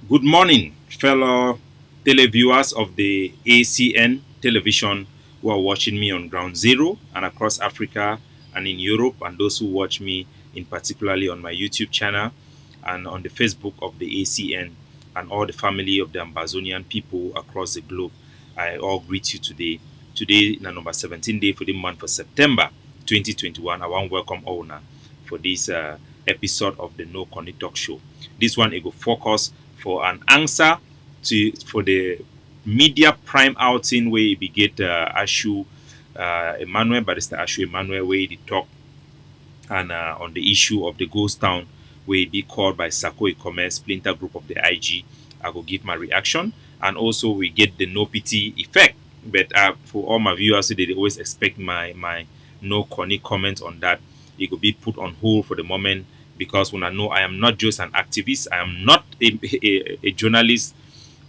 Good morning, fellow televiewers of the ACN television who are watching me on Ground Zero and across Africa and in Europe, and those who watch me in particularly on my YouTube channel and on the Facebook of the ACN and all the family of the Amazonian people across the globe. I all greet you today. Today, na number 17 day for the month of September 2021. I want to welcome all now for this episode of the No Connect Talk Show. This one it will focus for an answer to for the media prime outing where we get Ashu Emmanuel, Barrister Ashu Emmanuel, where he talk and on the issue of the ghost town where it be called by Sako Commerce splinter group of the IG. I will give my reaction, and also we get the no pity effect. But for all my viewers, they always expect my no corny comment on that. It could be put on hold for the moment because when I know I am not just an activist, I am not a journalist.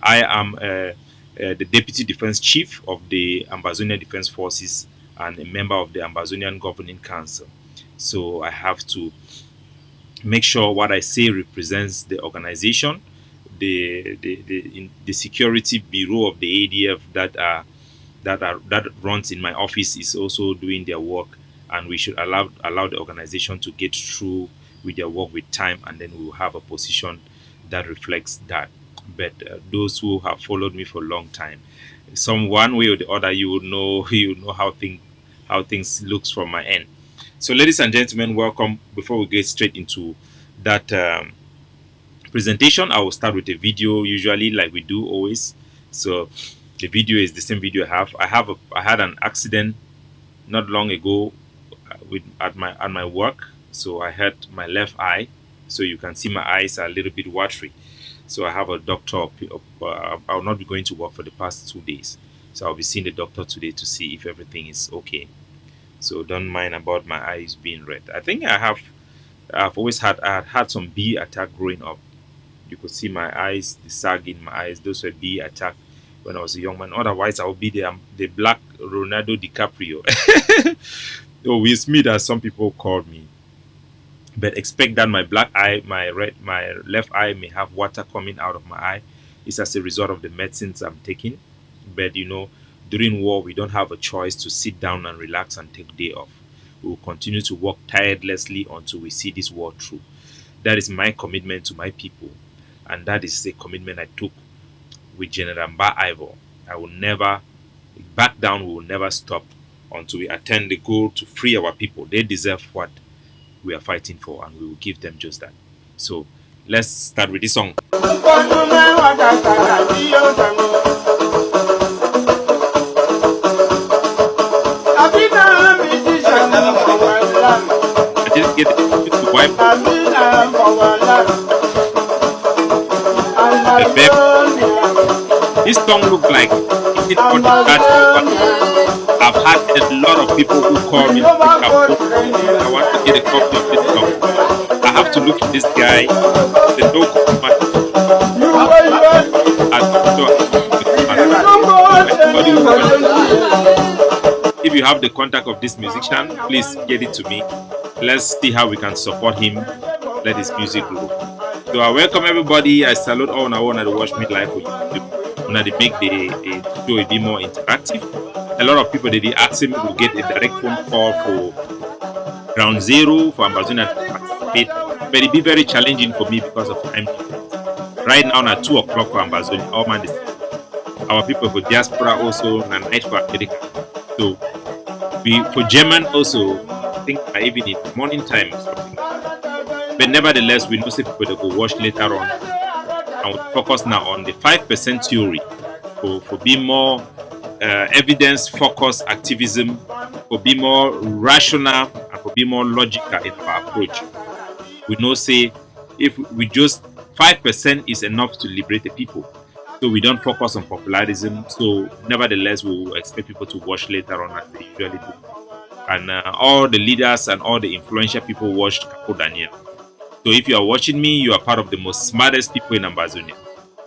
I am the deputy defense chief of the Amazonian Defense Forces and a member of the Amazonian Governing Council. So I have to make sure what I say represents the organization, the security bureau of the ADF that runs in my office is also doing their work, and we should allow the organization to get through with their work with time, and then we will have a position that reflects that. But those who have followed me for a long time, some one way or the other, you will know how things looks from my end. So, ladies and gentlemen, welcome. Before we get straight into that presentation, I will start with a video, usually like we do always. So, the video is the same video I had an accident not long ago with at my work. So I hurt my left eye. So you can see my eyes are a little bit watery. So I have a doctor. I will not be going to work for the past 2 days. So I'll be seeing the doctor today to see if everything is okay. So don't mind about my eyes being red. I think I've always had some bee attack growing up. You could see my eyes, the sag in my eyes. Those were bee attack when I was a young man. Otherwise, I would be the black Ronaldo DiCaprio. Or Will Smith, as some people called me. But expect that my black eye, my left eye may have water coming out of my eye. It's as a result of the medicines I'm taking. But during war, we don't have a choice to sit down and relax and take a day off. We will continue to work tirelessly until we see this war through. That is my commitment to my people, and that is the commitment I took with General Mba Ivor. I will never back down. We will never stop until we attain the goal to free our people. They deserve what we are fighting for, and we will give them just that. So let's start with this song. I didn't get it to wipe the baby. This song looked like it did on the but I've had a lot of people who call me. I want to get a copy of this song. I have to look at this guy. The if you have the contact of this musician, please get it to me. Let's see how we can support him. Let his music grow. So I welcome everybody. I salute all I want to watch me live for YouTube. When they make the show a bit more interactive. A lot of people they ask me to get a direct phone call for Ground Zero for Amazon to participate, but it be very challenging for me because of time difference. Right now at 2 o'clock for Amazon, all man our people for diaspora also and night for America. So we for German also I think even in the morning time or something. But nevertheless, we know some people that go watch later on, and we focus now on the 5% theory for being more evidence-focused activism, for be more rational and for be more logical in our approach. We know say if we just 5% is enough to liberate the people. So we don't focus on popularism. So nevertheless, we will expect people to watch later on as they usually do. And all the leaders and all the influential people watched Capo Daniel. So if you are watching me, you are part of the most smartest people in Amazonia.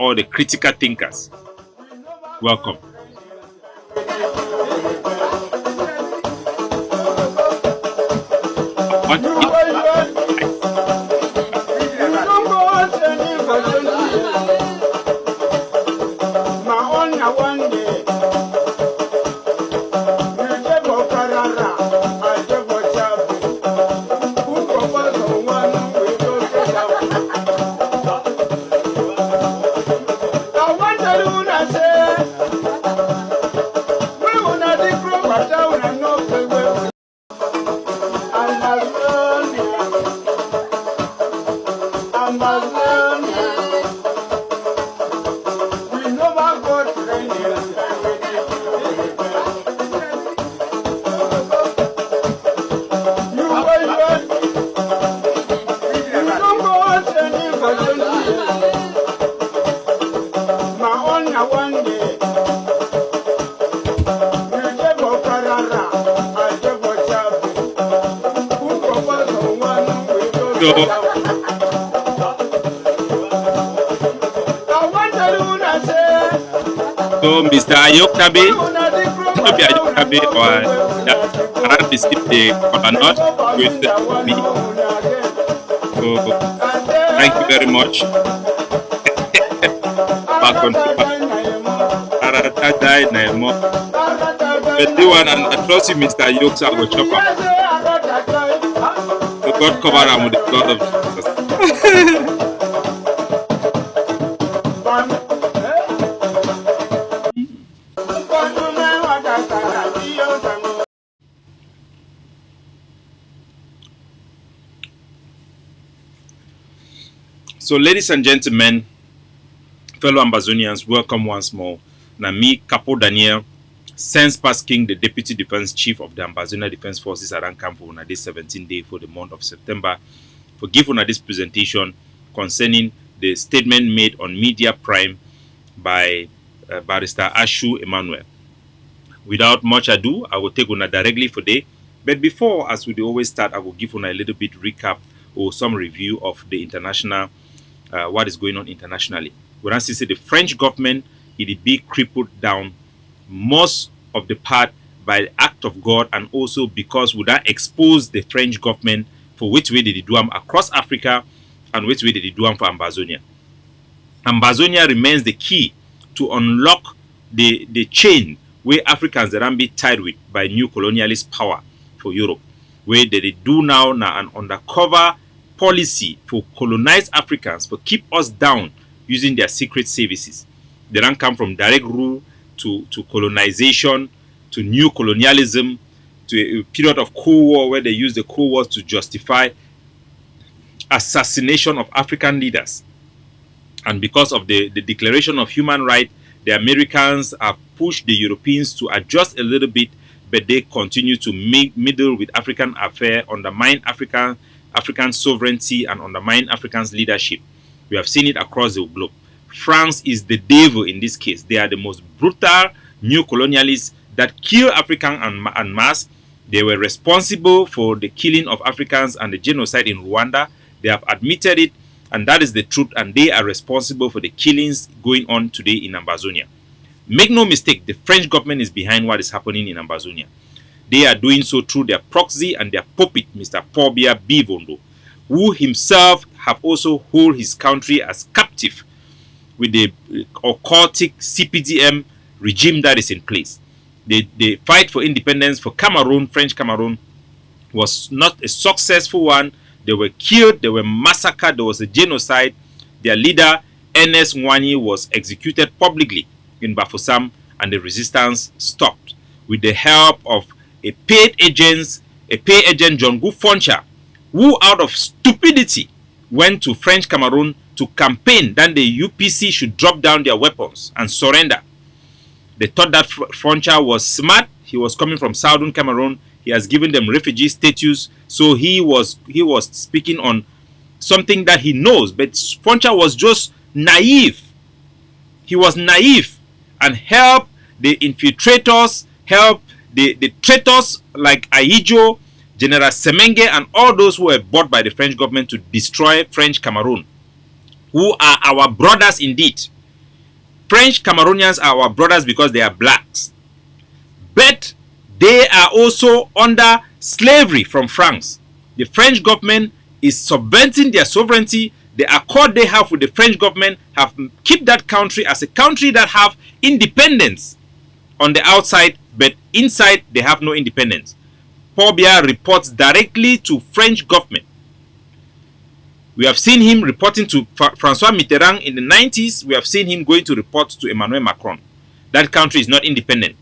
All the critical thinkers. Welcome. So, Mr. Ayokabe, not be Ayokabe or cannot receive the color nut with me. So, thank you very much. Back on but the one, and I trust you, Mr. Ayoksa, I will chop up. So, God cover him with the blood of Jesus. So, ladies and gentlemen, fellow Ambazonians, welcome once more. Now, me, Capo Daniel, since past King, the Deputy Defense Chief of the Ambazonia Defense Forces, around camp for this 17th day for the month of September, for giving this presentation concerning the statement made on Media Prime by Barrister Ashu Emmanuel. Without much ado, I will take una directly for day. But before, as we always start, I will give una a little bit recap or some review of the international, what is going on internationally. When I say the French government, it be crippled down most of the part by the act of God, and also because would that expose the French government for which way did they do them across Africa and which way did they do them for Ambazonia. Ambazonia remains the key to unlock the chain where Africans that be tied with by new colonialist power for Europe, where they do now an undercover policy for colonize Africans, for keep us down using their secret services. They don't come from direct rule to colonization, to new colonialism, to a period of Cold War where they use the Cold War to justify assassination of African leaders. And because of the Declaration of Human Rights, the Americans have pushed the Europeans to adjust a little bit, but they continue to meddle with African affairs, undermine African sovereignty, and undermine Africans' leadership. We have seen it across the globe. France is the devil in this case. They are the most brutal new colonialists that kill Africans en masse. They were responsible for the killing of Africans and the genocide in Rwanda. They have admitted it, and that is the truth, and they are responsible for the killings going on today in Ambazonia. Make no mistake, the French government is behind what is happening in Ambazonia. They are doing so through their proxy and their puppet, Mr. Paul Biya Bivondo, who himself have also hold his country as captive with the occultic CPDM regime that is in place. The fight for independence for Cameroon, French Cameroon, was not a successful one. They were killed, they were massacred, there was a genocide. Their leader, Ernest Nwani, was executed publicly in Bafoussam, and the resistance stopped with the help of a paid agent, John Gufoncha, who out of stupidity went to French Cameroon to campaign that the UPC should drop down their weapons and surrender. They thought that Foncha was smart. He was coming from Southern Cameroon. He has given them refugee status, so he was speaking on something that he knows. But Foncha was just naive. He was naive and helped the infiltrators, helped the traitors like Ahijo, General Semenge, and all those who were bought by the French government to destroy French Cameroon, who are our brothers indeed. French Cameroonians are our brothers because they are blacks. But they are also under slavery from France. The French government is subverting their sovereignty. The accord they have with the French government have kept that country as a country that have independence on the outside, but inside they have no independence. Paul Biya reports directly to French government. We have seen him reporting to François Mitterrand in the 90s. We have seen him going to report to Emmanuel Macron. That country is not independent.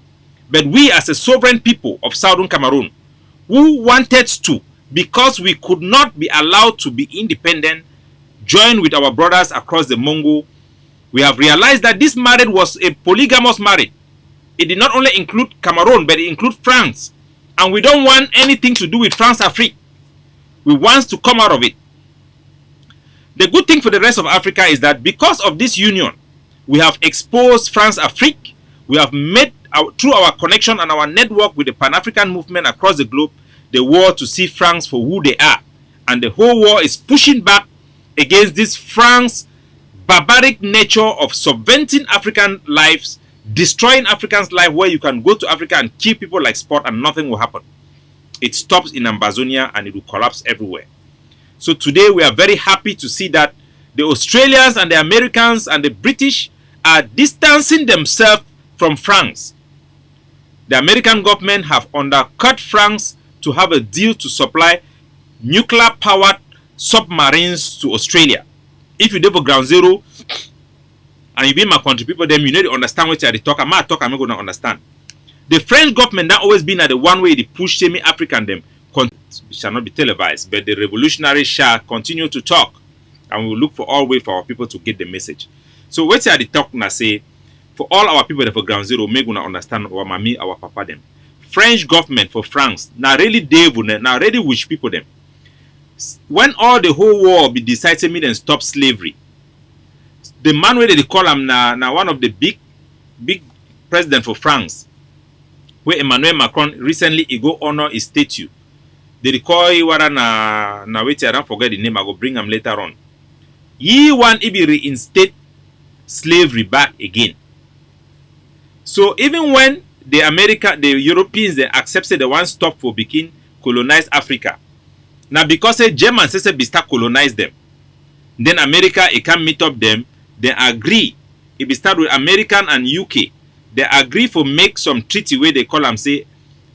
But we as a sovereign people of Southern Cameroon, who wanted to, because we could not be allowed to be independent, join with our brothers across the Mongol, we have realized that this marriage was a polygamous marriage. It did not only include Cameroon, but it included France. And we don't want anything to do with France Afrique. We want to come out of it. The good thing for the rest of Africa is that because of this union, we have exposed France Afrique. We have made, through our connection and our network with the Pan-African movement across the globe, the world to see France for who they are. And the whole world is pushing back against this France barbaric nature of subverting African lives, destroying Africans' life, where you can go to Africa and kill people like sport and nothing will happen. It stops in Ambazonia and it will collapse everywhere. So today we are very happy to see that the Australians and the Americans and the British are distancing themselves from France. The American government have undercut France to have a deal to supply nuclear-powered submarines to Australia. If you do for ground zero and you be my country people, then you need to understand what they talk. I'm not going to understand. The French government that always been at the one way they push semi-African them shall not be televised, but the revolutionaries shall continue to talk, and we will look for all way for our people to get the message. So what are the talk now say for all our people that for ground zero make una understand our mommy, our papa them. French government for France now really devil now really wish people them. When all the whole world be decided me then stop slavery, the man where they call him now one of the big president for France, where Emmanuel Macron recently he go honor his statue. They recall he wara na wait I don't forget the name, I go bring him later on. He want to be reinstate slavery back again. So even when the Europeans they accepted the one stop for begin colonize Africa. Now because the Germans say be start colonize them, then America it can meet up them, they agree. It be start with American and UK. They agree for make some treaty where they call them say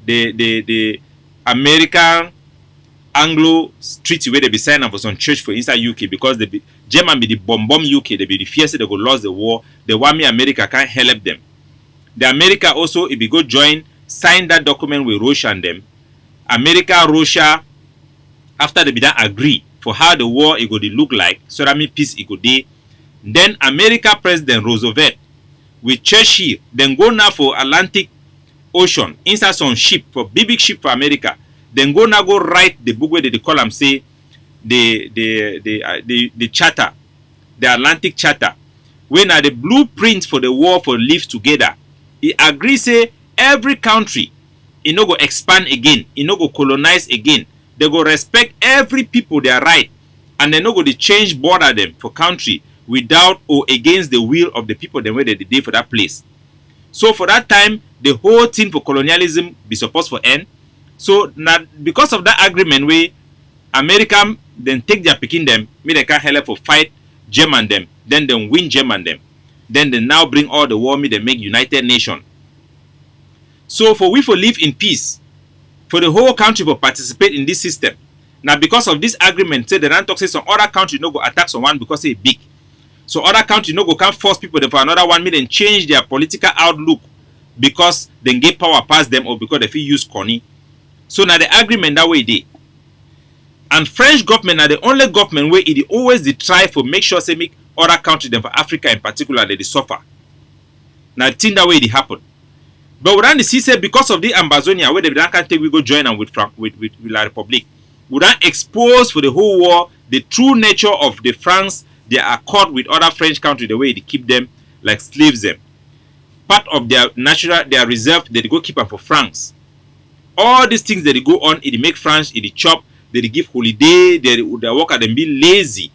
the American Anglo treaty where they be signing for some church for inside UK, because the German be the bomb UK, they be the fear they go lose the war. They want me America can't help them. The America also if we go join sign that document with Russia and them. America, Russia, after they be that agree for how the war it go to look like, so that mean peace it go day. Then America President Roosevelt with Churchill then go now for Atlantic Ocean inside some ship for big ship for America. Then go now go write the book where they call them say the charter, the Atlantic Charter, when are the blueprint for the war for live together. He agree say every country it no go expand again, it no go colonize again. They go respect every people their right, and they no go to change border them for country without or against the will of the people them where they did for that place. So for that time the whole thing for colonialism be supposed for end. So now because of that agreement where America then take their picking them, me they can help for fight German them, then they win German them, then they now bring all the war me they make United Nations. So for we for live in peace, for the whole country for participate in this system. Now because of this agreement, say the don't talk say some other country no go attack someone because they big. So other country no go can force people for another one me then change their political outlook because they get power past them or because they feel use corny. So now the agreement that way they. And French government are the only government where it always they try for make sure say make other countries them for Africa in particular they suffer. Now the thing that way they happen. But without the say because of the Ambazonia where they can't take we go join them with La Republic. We don't expose for the whole war the true nature of the France they are caught with other French countries the way they keep them like slaves them. Part of their natural their reserve they go keep them for France. All these things that they go on, it make France, it chop, they give holiday, they work at them be lazy.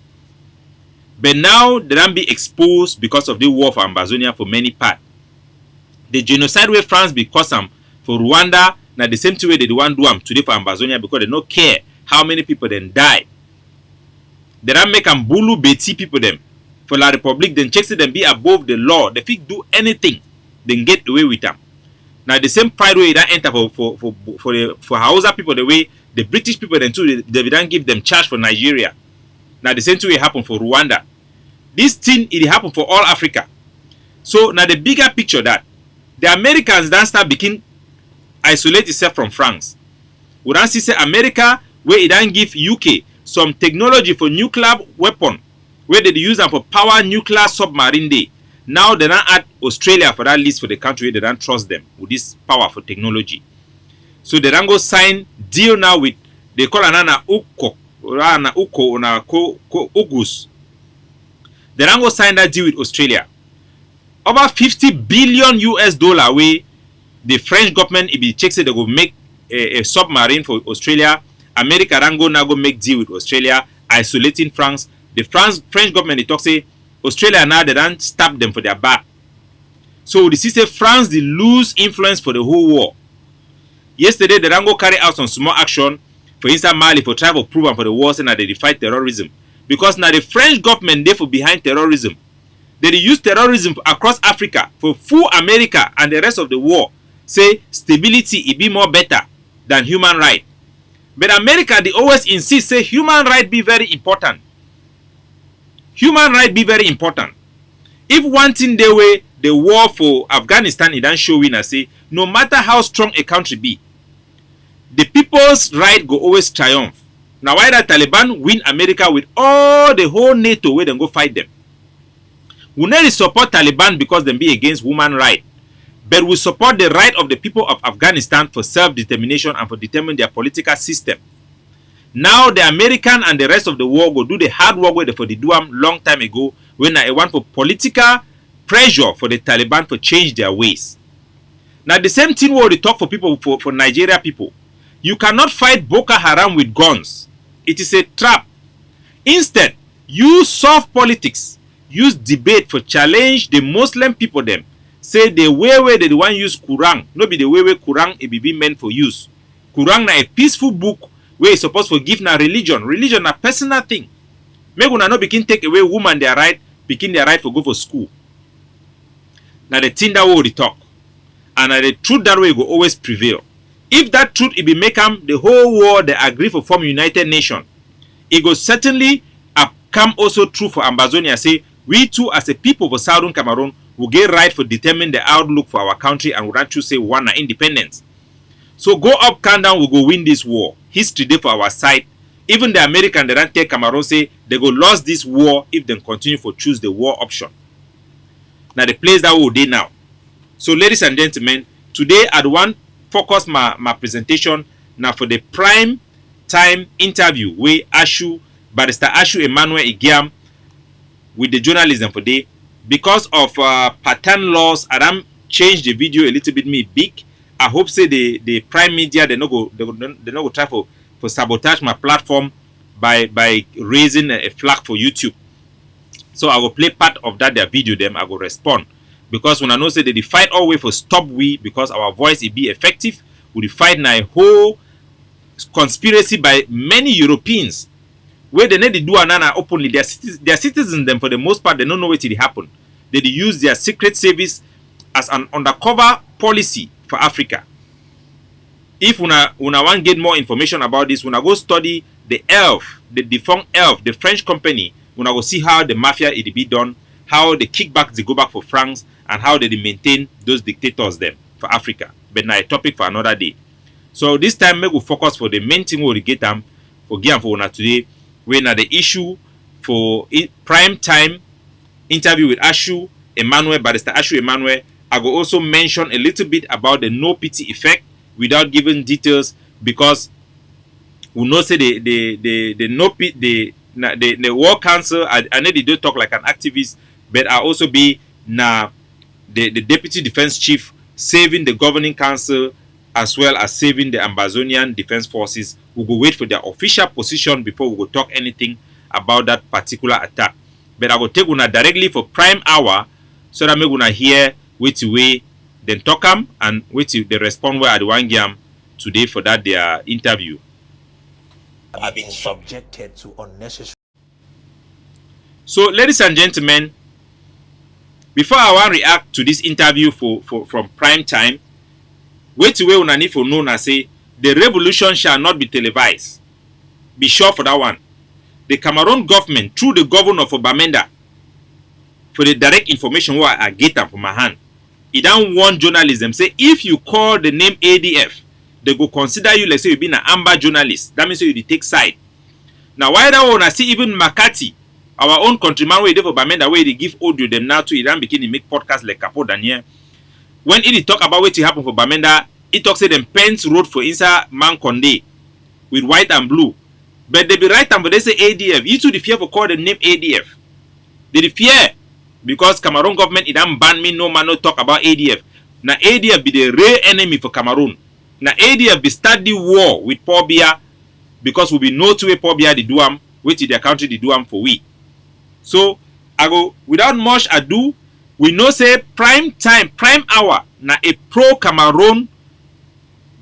But now they don't be exposed because of the war for Ambazonia for many parts. The genocide where France be cause them for Rwanda, now the same way they want do them today for Ambazonia because they don't care how many people then die. They don't make them bulu beti people them. For La Republic, then checks them be above the law. They fit do anything, then get away with them. Now the same pride way that enter for Hausa people the way the British people then too they don't give them charge for Nigeria. Now the same way it happen for Rwanda. This thing it happen for all Africa. So now the bigger picture that the Americans then start begin isolate itself from France. We don't see say America where it don't give UK some technology for nuclear weapon where they use them for power nuclear submarine day. Now they don't add Australia for that list for the country where they don't trust them with this powerful technology. So they don't go sign deal now with, they call anana Uko Ugus. They don't go sign that deal with Australia. Over 50 billion US dollar way the French government, if it checks it, they go make a submarine for Australia. America don't go now go make deal with Australia, isolating France. The French government, they talk say Australia now they don't stab them for their back. So the say France they lose influence for the whole war. Yesterday they don't go carry out some small action for inside Mali for try to prove and for the war saying that they fight terrorism. Because now the French government they for behind terrorism. They use terrorism across Africa for full America and the rest of the world. Say stability it be more better than human right. But America they always insist say human right be very important. Human right be very important. If one thing the way the war for Afghanistan it don't show and say no matter how strong a country be, the people's right go always triumph. Now why that Taliban win America with all the whole NATO where they go fight them? We not support Taliban because they be against woman right, but we support the right of the people of Afghanistan for self-determination and for determine their political system. Now the American and the rest of the world go do the hard work where they for the do them long time ago when I want for political pressure for the Taliban to change their ways. Now the same thing where they talk for people for Nigeria people. You cannot fight Boko Haram with guns. It is a trap. Instead, use soft politics. Use debate for challenge the Muslim people them. Say the way where they want use Quran. No be the way where Quran it be meant for use. Quran na a peaceful book where it's supposed to give na religion. Religion na personal thing. Make una no begin take away woman their right, begin their right for go for school. Now the thing that we talk. And the truth that way will always prevail. If that truth it be make them the whole world they agree for form United Nation, it will certainly come also true for Amazonia. Say we too as a people for Southern Cameroon will get right for determine the outlook for our country and we want to say one independence. So go up, calm down, we go win this war. History there for our side. Even the American they don't take Cameroon say they go lose this war if they continue for choose the war option. Now the place that we do now. So ladies and gentlemen, today I want focus my presentation now for the prime time interview where Barrister Ashu Emmanuel Igiam with the journalism for day. Because of pattern laws, I change the video a little bit big. I hope say the prime media they no go try for sabotage my platform by raising a flag for YouTube. So I will play part of that their video them I will respond. Because when I know say they fight all way for stop we because our voice it be effective, we fight now a whole conspiracy by many Europeans where they need to do another openly. Their citizens them for the most part they don't know what it happen. They use their secret service as an undercover policy for Africa. If una want to get more information about this, una go study the ELF, the defunct ELF, the French company. Una go see how the mafia it be done, how the kickbacks they go back for France, and how they maintain those dictators them for Africa. But now a topic for another day. So this time we will focus for the main thing we get them for give for una today. When the issue for prime time interview with Ashu Emmanuel, Barrister Ashu Emmanuel, I will also mention a little bit about the no pity effect without giving details because we know say the no pity the World Council. I know they don't talk like an activist, but I also be now the Deputy Defense Chief saving the Governing Council as well as saving the Amazonian Defense Forces. We will wait for their official position before we will talk anything about that particular attack. But I will take una directly for prime hour so that we gonna hear which way then talk them and which they respond where at one game today for that their interview. Have been subjected to unnecessary. So ladies and gentlemen, before I want to react to this interview from prime time, wait way una need for know na say the revolution shall not be televised. Be sure for that one. The Cameroon government through the governor for Bamenda for the direct information where I get them from my hand. It don't want journalism say if you call the name ADF, they go consider you like say you been an amber journalist. That means you take side. Now why that one I see even McCarthy Our own countryman where they for Bamenda where they give audio them now to Iran begin to make podcasts like Capo Daniel. When it talk about what happened for Bamenda, it talks say them Pence road for inside Man Conde with white and blue. But they be right and but they say ADF. You too the fear for call the name ADF. They the fear because Cameroon government it don't ban me no man no talk about ADF. Now ADF be the real enemy for Cameroon. Now ADF be start the war with Paul Biya because we be know to way Paul Biya they do am, which their country they do am for we. So I go without much ado, we know say prime time, prime hour, na a pro Cameroon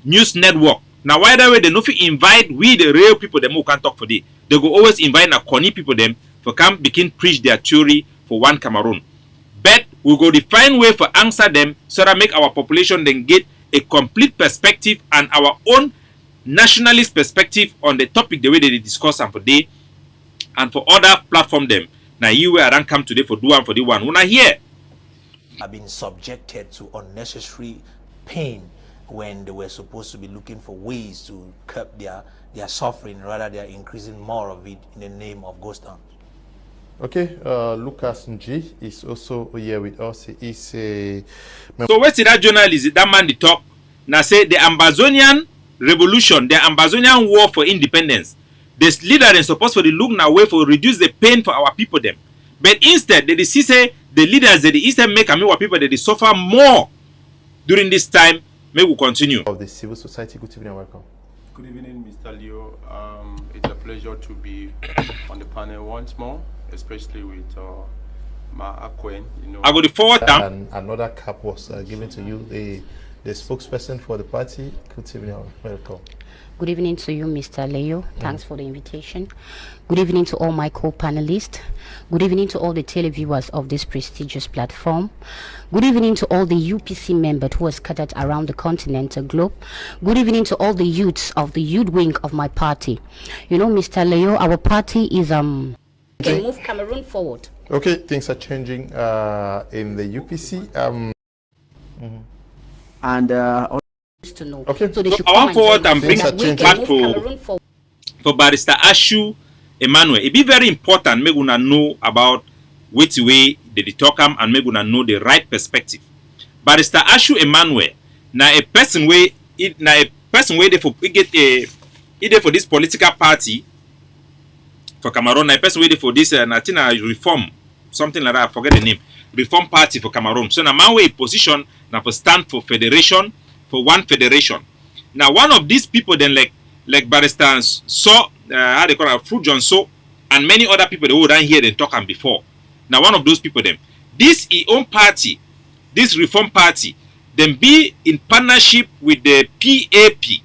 news network. Now why that way they no fit invite we the real people them who can talk for day. They go always invite na corny people them for come begin preach their theory for one Cameroon. But we go define way for answer them so that make our population then get a complete perspective and our own nationalist perspective on the topic the way they discuss and for day and for other platform them. Now you where I don't come today for do one for the one. When I hear Have been subjected to unnecessary pain when they were supposed to be looking for ways to curb their suffering, rather they are increasing more of it in the name of ghost towns. Okay, Lucas Nji is also here with us. He's a... So what's that journalist, that man the talk, now say the Amazonian revolution, the Amazonian war for independence, this leader is supposed to look now way for reduce the pain for our people them. But instead, they see say the leaders that instead make our people that they suffer more during this time. May we continue. Of the civil society. Good evening and welcome. Good evening, Mr. Leo. It's a pleasure to be on the panel once more, especially with Ma Akwen. You know, I go to forward down. And another cap was given to you, the spokesperson for the party. Good evening and welcome. Good evening to you, Mr. Leo. Thanks for the invitation. Good evening to all my co-panelists. Good evening to all the televiewers of this prestigious platform. Good evening to all the UPC members who are scattered around the continental globe. Good evening to all the youths of the youth wing of my party. You know, Mr. Leo, our party is can move Cameroon forward. Okay, things are changing in the UPC. And to know. Okay. So they should I want forward and bring back for Barrister Ashu Emmanuel. It be very important make una know about which way they talk am and make una know the right perspective. Barrister Ashu Emmanuel na a person way they for get a either for this political party for Cameroon, na a person way for this reform something like that, I forget the name, reform party for Cameroon. So na man way position na for stand for federation, for one federation. Now one of these people then like Barrister So how they call it, Fruit John So and many other people they who don't hear them talk and before. Now one of those people them, this own party, this reform party, then be in partnership with the PAP,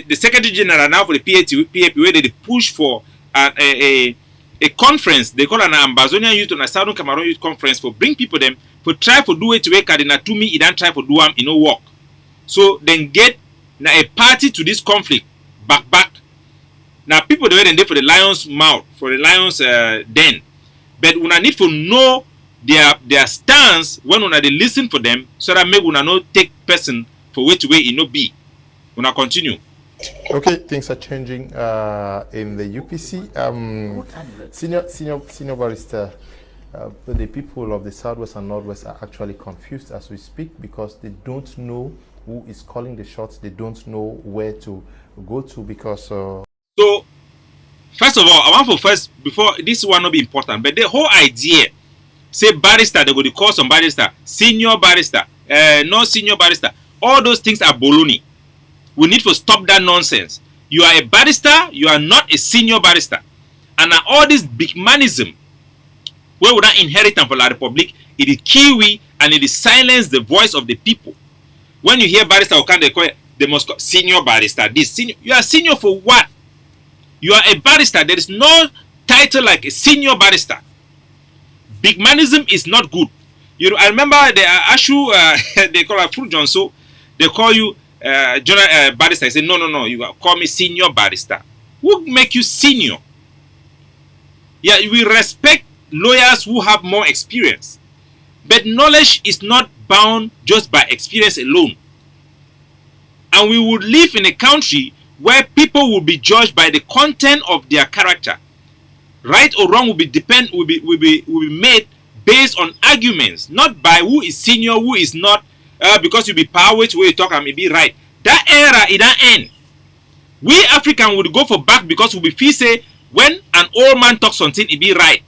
the Secretary General now for the PAP where they push for a conference they call an Amazonian Youth and a Southern Cameroon Youth Conference for bring people them for try for do it to work and to me it don't try for do am no work. So then get now a party to this conflict back. Now people they were there for the lion's mouth, for the lion's den. But una need to know their stance when una they listen for them so that make una no take person for which way it no be. Una continue. Okay, things are changing in the UPC. Senior barrister, the people of the Southwest and Northwest are actually confused as we speak because they don't know who is calling the shots. They don't know where to go to because. So first of all, I want for first before this one not be important, but the whole idea say barrister they go to call some barrister, senior barrister, no senior barrister. All those things are baloney. We need to stop that nonsense. You are a barrister, you are not a senior barrister. And all this big manism, where we not inherit for La Republic, it is kiwi and it is silence the voice of the people. When you hear barrister, they must call senior barrister. This senior, you are senior for what? You are a barrister. There is no title like a senior barrister. Big manism is not good. You know, I remember the Ashu, they call her Fruit John So, they call you barrister. I say no, you call me senior barrister. Who make you senior? Yeah, we respect lawyers who have more experience, but knowledge is not bound just by experience alone. And we would live in a country where people will be judged by the content of their character Right or wrong will be made based on arguments, not by who is senior, who is not. Because you be power which way you talk and may be right. That era it don't end. We African would go for back because we feel say when an old man talks something it be right.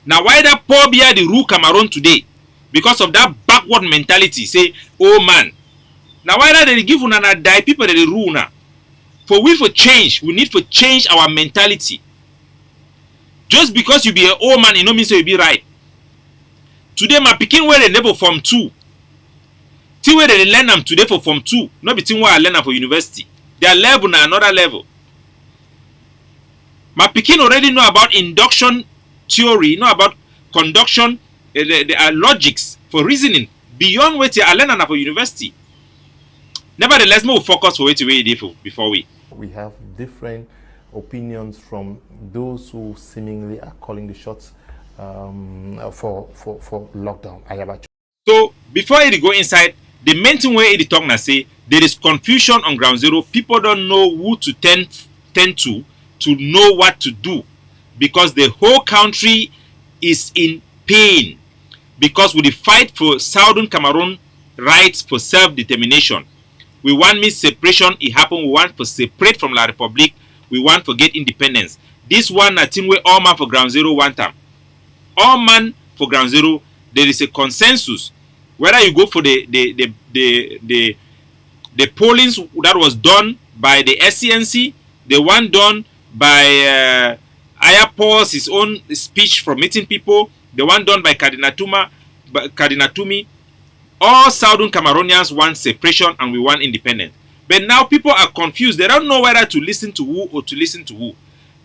Now why that poor bear the rule Cameroon today? Because of that backward mentality, say, oh man. Now why that they give una die people that they rule now? For we for change, we need to change our mentality. Just because you be an old man, it no mean so you be right. Today my picking where they never form 2. Till where they learn them today for form 2, not between where I learn them for university. Their level na another level. My picking already know about induction theory, know about conduction, the logics for reasoning beyond what I learn them for university. Nevertheless, we will focus for before we. We have different opinions from those who seemingly are calling the shots for lockdown. So before it go inside, the main thing where it talk now say there is confusion on ground zero. People don't know who to tend to know what to do, because the whole country is in pain because we fight for Southern Cameroon rights for self-determination. We want me separation, it happen. We want to separate from La Republic. We want to get independence. This one, I think we all man for ground zero one time. All man for ground zero, there is a consensus. Whether you go for the pollings that was done by the SCNC, the one done by Ayapos, his own speech from meeting people, the one done by Kardinatumi, all Southern Cameroonians want separation and we want independence. But now people are confused. They don't know whether to listen to who or to listen to who.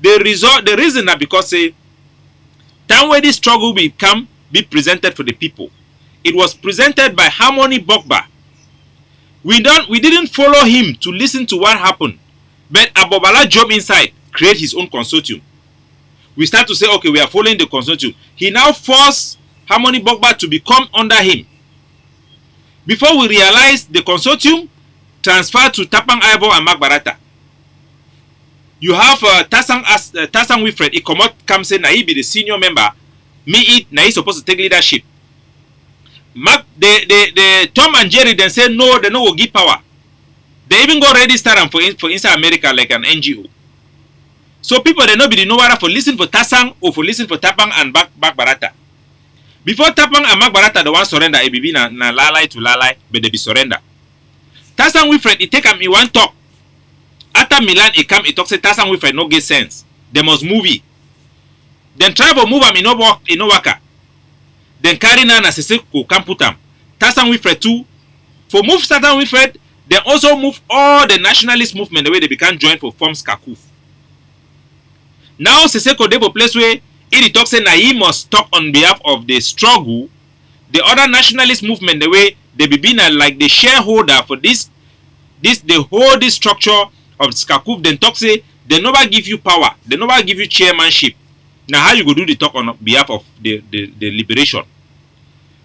The reason that because time where this struggle will be presented for the people. It was presented by Harmony Bogba. We didn't follow him to listen to what happened. But Abobala jumped inside, create his own consortium. We start to say, okay, we are following the consortium. He now forced Harmony Bogba to become under him. Before we realize the consortium transferred to Tapang Ivo and Mark Barata. You have Tasang Wilfred. He come say, na he be the senior member. Na he supposed to take leadership. The Tom and Jerry then say no, they no will give power. They even go register them for inside America like an NGO. So people they no be the know whether for listen for Tasang or for listen for Tapang and Back Barata. Before Tapang and Mark Barata the one surrender, it be na lalai to lalai, but they be surrender. Tasang Wilfred, he take him, he want talk. After Milan, he come, he talk say Tasang Wilfred no get sense. They must move it. Then try to move him, he no work. Then carry Nana Seseko can put him. Tasang Wilfred too. For move Tasang Wilfred, they also move all the nationalist movement the way they become joined for form Skakuf. Now Seseko they for place where he talk say na he must talk on behalf of the struggle. The other nationalist movement the way they be like the shareholder for this whole structure of Skakuf. Then talk say they never give you power, they never give you chairmanship. Now how you go do the talk on behalf of the liberation?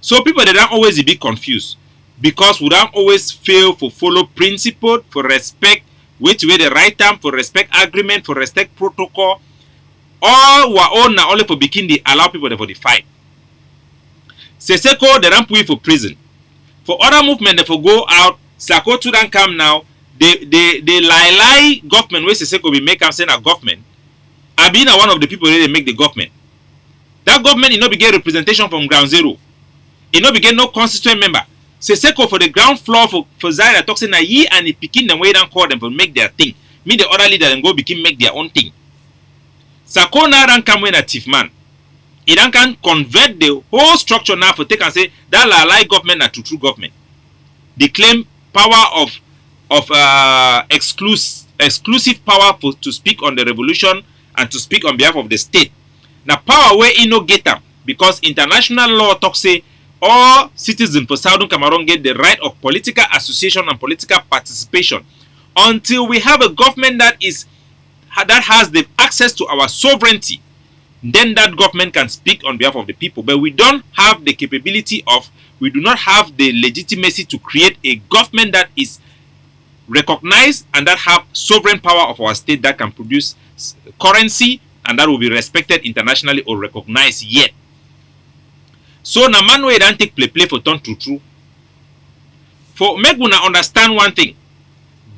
So people they don't always be confused because we don't always fail for follow principle, for respect, wait the right time, for respect agreement, for respect protocol. All were all now only for begin the allow people for the fight. Seseko they don't put for prison. For other movement they for go out. Sako to don't come now. The lie government where Seseko be make am say na government. I been one of the people that make the government. That government, not be get representation from ground zero. It not be get no constituent member. Seseko for the ground floor for Zaire talk say na ye and the Pekin them way down call them for make their thing. Me the other leader and go begin make their own thing. Sako now don't come when a thief man. It don't can convert the whole structure now for take and say that lie government na true government. They claim power of exclusive power to speak on the revolution and to speak on behalf of the state. Now power where he no get them because international law talk say all citizens for Southern Cameroon get the right of political association and political participation. Until we have a government that has the access to our sovereignty, then that government can speak on behalf of the people. But we don't have the capability we do not have the legitimacy to create a government that is recognized and that have sovereign power of our state that can produce currency, and that will be respected internationally or recognized yet. So na man wey don't take play for turn true. For make una understand one thing.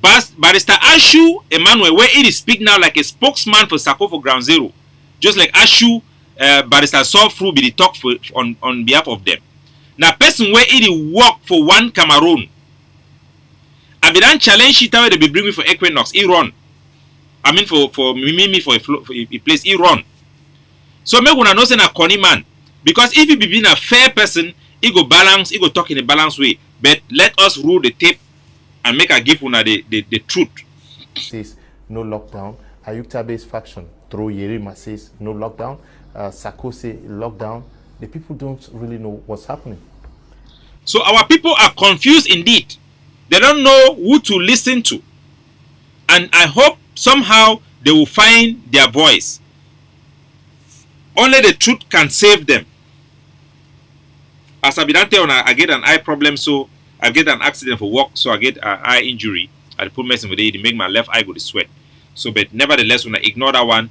Barrister Ashu Emmanuel, where he speak now like a spokesman for Sako for Ground Zero, just like Ashu, Barrister saw through be the talk for, on behalf of them. Now, person where he work for one Cameroon, I be done challenge it where they be bring me for Equinox, he run. I mean for me for a place he run. So make una know say na corny man, because if he be being a fair person, he go balance, he go talk in a balanced way. But let us rule the tape and make a give una the truth. Says no lockdown. Ayukta-based faction through Yerima says no lockdown. Sako say lockdown. The people don't really know what's happening. So our people are confused indeed. They don't know who to listen to. And I hope somehow they will find their voice. Only the truth can save them. As I get an eye problem, so I get an accident for work, so I get an eye injury. I put medicine with it, make my left eye go to sweat. So, but nevertheless, when I ignore that one,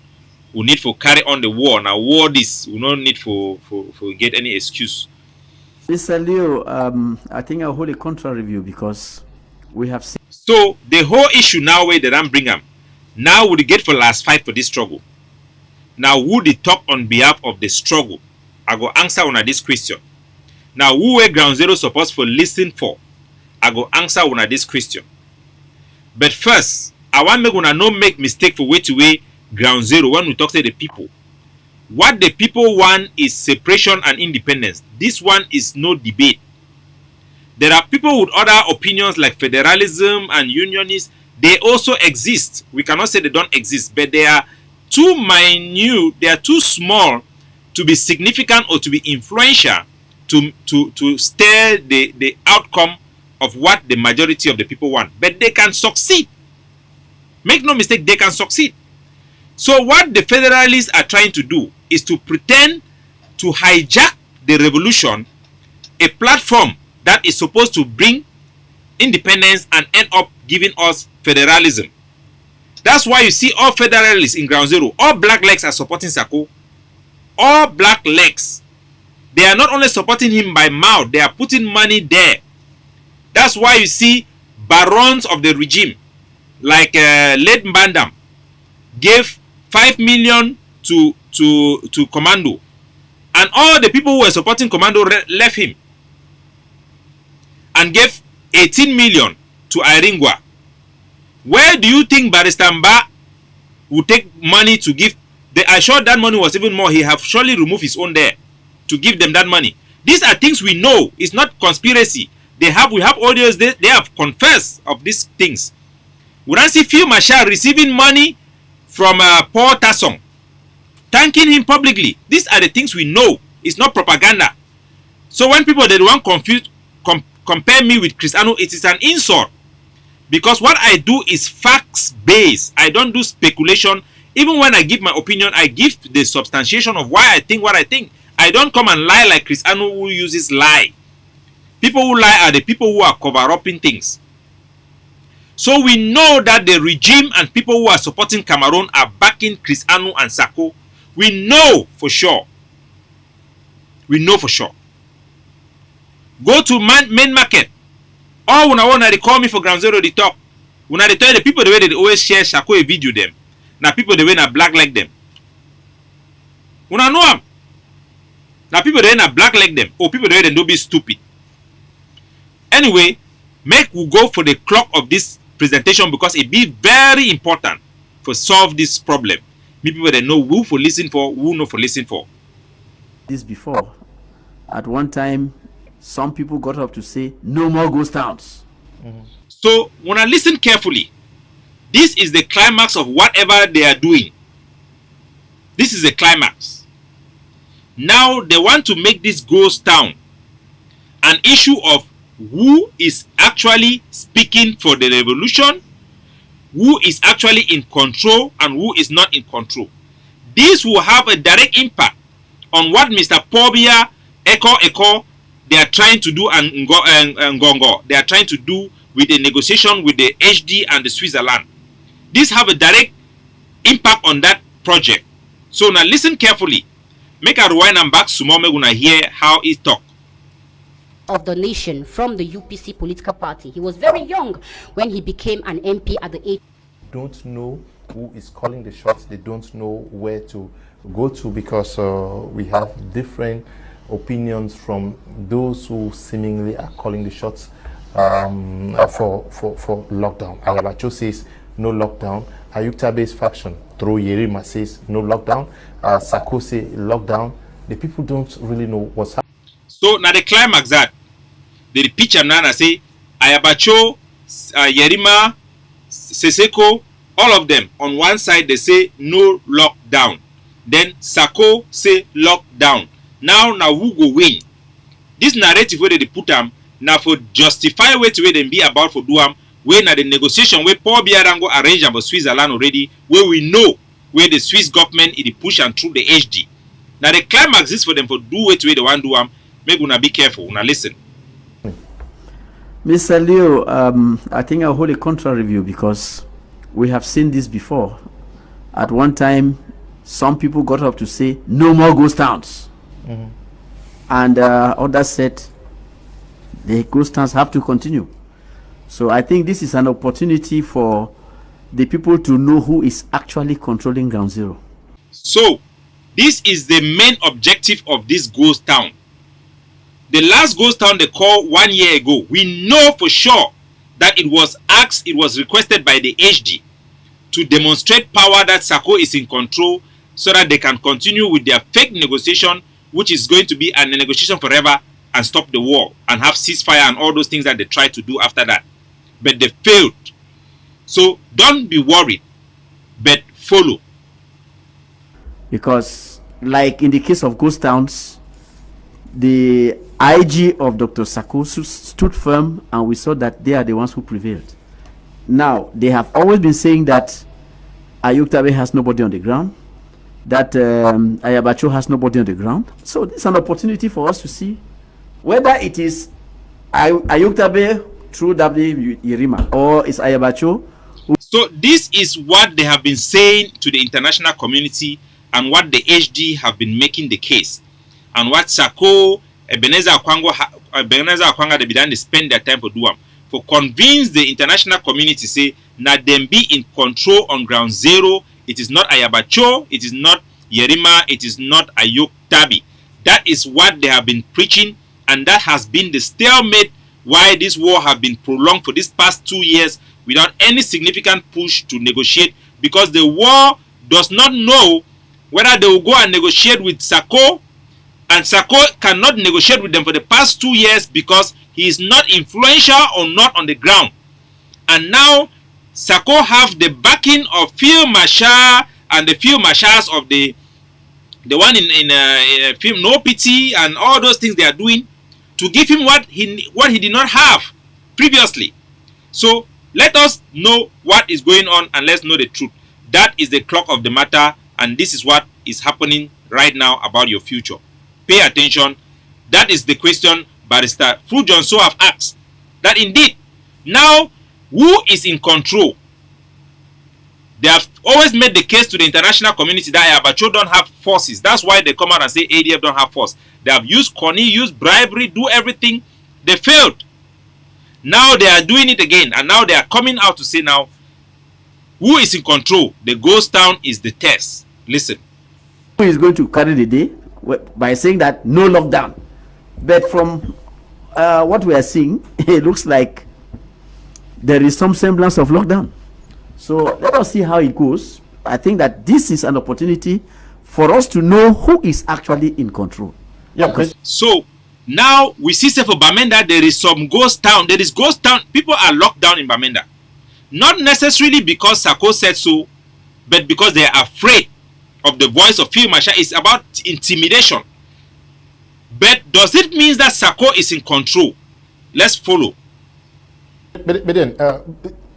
we need to carry on the war. Now, war this, we don't need for get any excuse. Mr. Leo, I think I'll hold a contra review because we have seen. So, the whole issue now where they don't bring them, now we get for last fight for this struggle. Now, who they talk on behalf of the struggle? I go answer on this question. Now, who were Ground Zero supposed for listen for? I go answer on this question. But first, I want make una no make mistake for way to way Ground Zero when we talk to the people. What the people want is separation and independence. This one is no debate. There are people with other opinions like federalism and unionists. They also exist. We cannot say they don't exist, but they are too minute, they are too small to be significant or to be influential to steer the outcome of what the majority of the people want. But they can succeed. Make no mistake, they can succeed. So what the federalists are trying to do is to pretend to hijack the revolution, a platform that is supposed to bring independence and end up giving us federalism. That's why you see all federalists in Ground Zero, all black legs are supporting Sako. All black legs. They are not only supporting him by mouth, they are putting money there. That's why you see barons of the regime, like late Bamenda, gave 5 million to Commando. And all the people who were supporting Commando left him. And gave 18 million to Iringwa. Where do you think Barrister Mba would take money to give? They are sure that money was even more. He have surely removed his own there to give them that money. These are things we know. It's not conspiracy. We have audios. They have confessed of these things. We don't see Phil Marshall receiving money from Paul Tasson, thanking him publicly. These are the things we know. It's not propaganda. So when people they want compare me with Cristiano, it is an insult. Because what I do is facts based. I don't do speculation. Even when I give my opinion, I give the substantiation of why I think what I think. I don't come and lie like Cristiano who uses lie. People who lie are the people who are cover-upping things. So we know that the regime and people who are supporting Cameroon are backing Cristiano and Sako. We know for sure. We know for sure. Go to main market. All when they call me for Ground Zero, they talk. When they tell the people the way they always share Sako a video them. Now people the way na black like them. When I know them. Now people the way na black like them. Or people the way they don't be stupid. Anyway, make we go for the clock of this presentation because it be very important for solve this problem. People they know who for listen for, who no for listen for. This before, at one time, some people got up to say, no more ghost towns. So, when I listen carefully, this is the climax of whatever they are doing. This is the climax. Now, they want to make this ghost town an issue of who is actually speaking for the revolution, who is actually in control, and who is not in control. This will have a direct impact on what Mr. Pobia, Eko, they are trying to do, and Ngongo, they are trying to do with a negotiation with the HD and the Switzerland. This have a direct impact on that project. So now listen carefully. Make a rewind and back small, make una hear how he talk. Of the nation from the UPC political party. He was very young when he became an MP at the age. Don't know who is calling the shots. They don't know where to go to because we have different opinions from those who seemingly are calling the shots for lockdown. Ayabacho says no lockdown. Ayuktabe's faction through Yerima says no lockdown. Sako say lockdown. The people don't really know what's happening. So now the climax that the picture now say Ayabacho, Yerima, Seseko, all of them on one side they say no lockdown. Then Sako say lockdown. Now who go win? This narrative where they put them now for justify where them be about for do am where na the negotiation where Paul Biarango arrange about Switzerland already where we know where the Swiss government is push and through the HD. Now the climax is for them for do it where they want do am. Make una be careful. Una listen. Mr. Leo, I think I'll hold a contra review because we have seen this before. At one time, some people got up to say, no more ghost towns. And others said, the ghost towns have to continue. So I think this is an opportunity for the people to know who is actually controlling Ground Zero. So, this is the main objective of this ghost town. The last ghost town they called 1 year ago, we know for sure that it was asked, it was requested by the HD to demonstrate power that Sako is in control so that they can continue with their fake negotiation, which is going to be a negotiation forever and stop the war and have ceasefire and all those things that they tried to do after that. But they failed. So don't be worried, but follow. Because like in the case of ghost towns, the IG of Dr. Sako stood firm and we saw that they are the ones who prevailed. Now, they have always been saying that Ayuktabe has nobody on the ground, that Ayabacho has nobody on the ground. So this is an opportunity for us to see whether it is Ayuktabe through W. Yerima or is Ayabacho. So this is what they have been saying to the international community and what the HD have been making the case. And what Sako, Ebenezer Akwanga, they began to spend their time for doing for convince the international community say na them be in control on Ground Zero. It is not Ayabacho, it is not Yerima, it is not Ayuktabe. That is what they have been preaching, and that has been the stalemate why this war have been prolonged for these past 2 years without any significant push to negotiate, because the war does not know whether they will go and negotiate with Sako, and Sako cannot negotiate with them for the past 2 years because he is not influential or not on the ground. And now Sako have the backing of Field Marshal and the Field Marshals of the one in film No Pity and all those things they are doing to give him what he did not have previously. So let us know what is going on and let's know the truth. That is the clock of the matter, and this is what is happening right now about your future. Pay attention. That is the question Barrister Fu Johnson have asked. That indeed, now who is in control? They have always made the case to the international community that Ayabacho don't have forces. That's why they come out and say ADF don't have force. They have used conny, used bribery, do everything. They failed. Now they are doing it again, and now they are coming out to say now who is in control. The ghost town is the test. Listen. Who is going to carry the day by saying that no lockdown? But from what we are seeing, it looks like there is some semblance of lockdown. So let us see how it goes. I think that this is an opportunity for us to know who is actually in control. Yeah. So now we see say for Bamenda there is some ghost town. There is ghost town. People are locked down in Bamenda. Not necessarily because Sako said so, but because they are afraid of the voice of Field Marshal. It's about intimidation. But does it mean that Sako is in control? Let's follow. But then,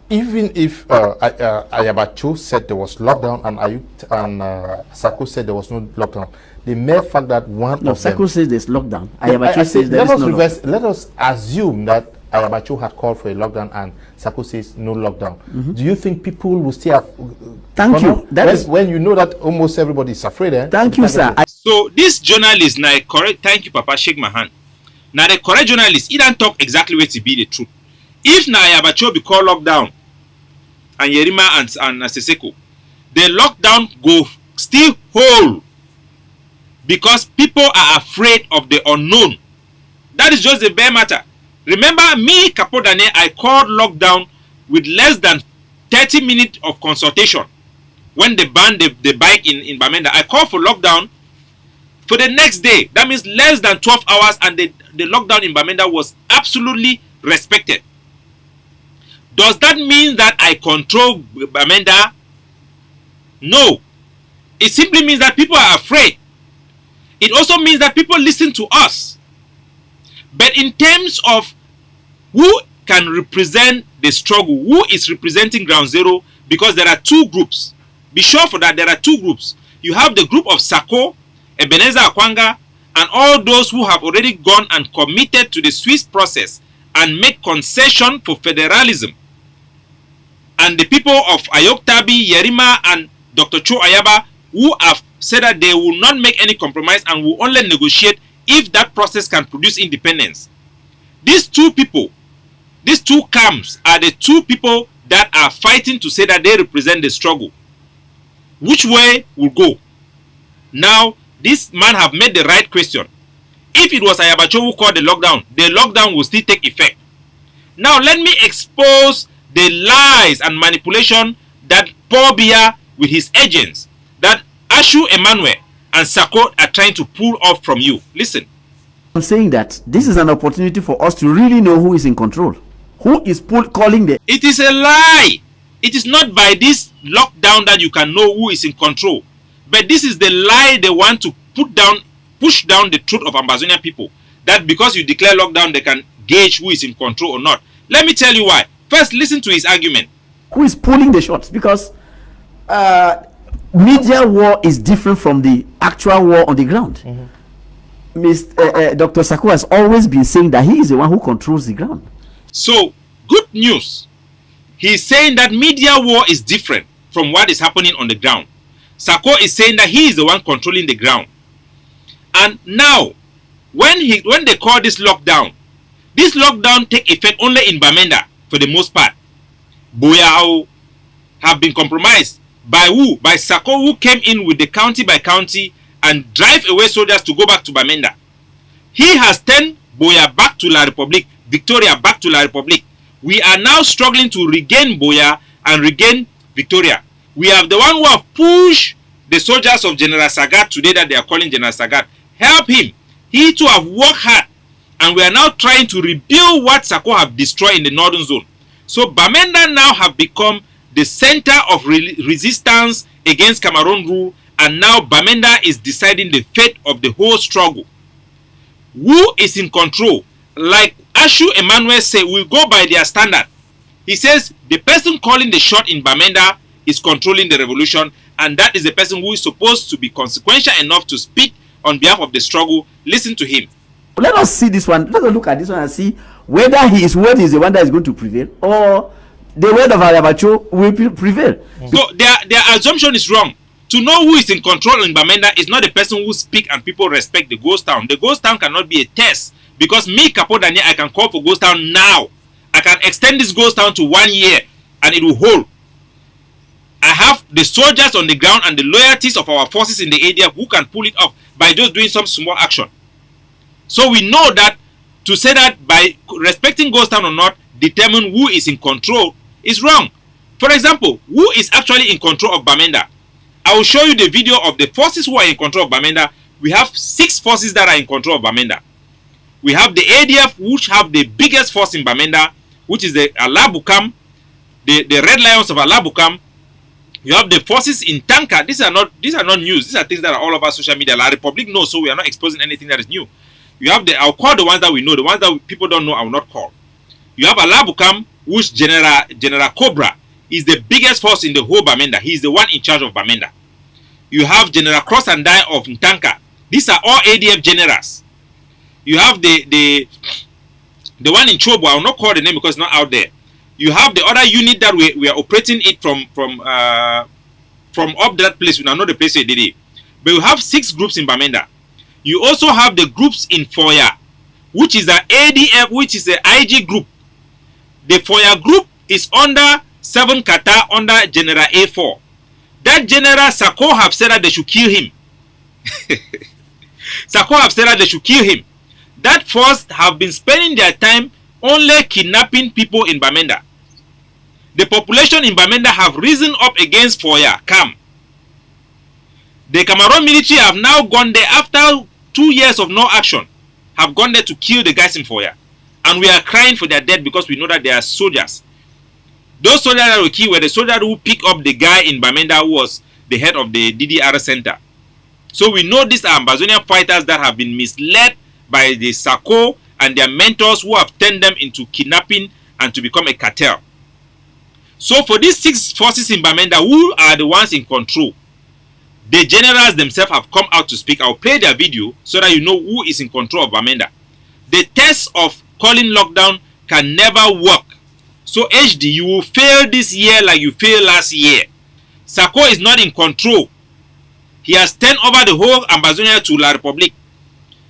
even if Ayabacho said there was lockdown and Sako said there was no lockdown, the mere fact that one of them... Sako says there's lockdown. Ayabacho says there is no lockdown. Let us assume that Ayabacho had called for a lockdown and Sako says no lockdown, do you think people will still have Thank you. When you know that almost everybody is afraid? Thank you, sir. So this journalist, now correct, thank you, Papa, shake my hand. Now the correct journalist, he don't talk exactly what to be the truth. If na Ayabacho be called lockdown and Yerima and Aseseko, the lockdown go still hold because people are afraid of the unknown. That is just the bare matter. Remember me, Kapodane, I called lockdown with less than 30 minutes of consultation. When they banned the bike in Bamenda, I called for lockdown for the next day. That means less than 12 hours, and the lockdown in Bamenda was absolutely respected. Does that mean that I control Bamenda? No. It simply means that people are afraid. It also means that people listen to us. But in terms of who can represent the struggle, who is representing Ground Zero, because there are two groups. Be sure for that, there are two groups. You have the group of Sako, Ebenezer Akwanga, and all those who have already gone and committed to the Swiss process and make concession for federalism. And the people of Ayoktabi, Yerima, and Dr. Cho Ayaba, who have said that they will not make any compromise and will only negotiate if that process can produce independence. These two people, these two camps are the two people that are fighting to say that they represent the struggle. Which way will go? Now, this man have made the right question. If it was Ayabacho who called the lockdown will still take effect. Now, let me expose the lies and manipulation that Paul Biya with his agents, that Ashu Emmanuel and Sako are trying to pull off from you. Listen. I'm saying that this is an opportunity for us to really know who is in control. Who is calling the... It is a lie. It is not by this lockdown that you can know who is in control. But this is the lie they want to push down the truth of Ambazonian people. That because you declare lockdown, they can gauge who is in control or not. Let me tell you why. First, listen to his argument. Who is pulling the shots? Because media war is different from the actual war on the ground. Dr. Sako has always been saying that he is the one who controls the ground. So, good news. He's saying that media war is different from what is happening on the ground. Sako is saying that he is the one controlling the ground. And now, when they call this lockdown take effect only in Bamenda for the most part. Boyao have been compromised by who? By Sako, who came in with the county by county and drive away soldiers to go back to Bamenda. He has turned Boya back to La Republique, Victoria back to La Republique. We are now struggling to regain Boya and regain Victoria. We have the one who have pushed the soldiers of General Sagat today that they are calling General Sagat. Help him. He too have worked hard. And we are now trying to rebuild what Sako have destroyed in the northern zone. So Bamenda now have become the center of resistance against Cameroon rule. And now Bamenda is deciding the fate of the whole struggle. Who is in control? Like Ashu Emmanuel said, will go by their standard. He says the person calling the shot in Bamenda is controlling the revolution, and that is the person who is supposed to be consequential enough to speak on behalf of the struggle. Listen to him. Let us see this one. Let us look at this one and see whether his word is the one that is going to prevail or the word of Ayabacho will prevail. So their assumption is wrong. To know who is in control in Bamenda is not the person who speaks and people respect the ghost town. The ghost town cannot be a test. Because me, Kapodane, I can call for ghost town now. I can extend this ghost town to 1 year and it will hold. I have the soldiers on the ground and the loyalties of our forces in the area who can pull it off by just doing some small action. So we know that to say that by respecting ghost town or not, determine who is in control is wrong. For example, who is actually in control of Bamenda? I will show you the video of the forces who are in control of Bamenda. We have 6 forces that are in control of Bamenda. We have the ADF, which have the biggest force in Bamenda, which is the Alabukam, the Red Lions of Alabukam. You have the forces in Tanka. These are not news. These are things that are all over social media. La Republic knows, so we are not exposing anything that is new. You have I'll call the ones that we know. The ones that people don't know, I will not call. You have Alabukam, which General Cobra is the biggest force in the whole Bamenda. He is the one in charge of Bamenda. You have General Cross and Die of Ntanka. These are all ADF generals. You have the The one in Chobo, I will not call the name because it's not out there. You have the other unit that we are operating it from up that place. We now know the place we did it. But you have 6 groups in Bamenda. You also have the groups in Foya, which is the ADF, which is the IG group. The Foya group is under 7 Kata under General A4. That General Sako have said that they should kill him. Sako have said that they should kill him. That force have been spending their time only kidnapping people in Bamenda. The population in Bamenda have risen up against Foya, Kam. The Cameroon military have now gone there after 2 years of no action, have gone there to kill the guys in Foya. And we are crying for their death because we know that they are soldiers. Those soldiers that were killed were the soldiers who picked up the guy in Bamenda who was the head of the DDR center. So we know these are Ambazonian fighters that have been misled by the Sako and their mentors who have turned them into kidnapping and to become a cartel. So for these 6 forces in Bamenda, who are the ones in control, the generals themselves have come out to speak. I'll play their video so that you know who is in control of Bamenda. The test of calling lockdown can never work. So HD, you will fail this year like you failed last year. Sako is not in control. He has turned over the whole Ambazonia to La Republique.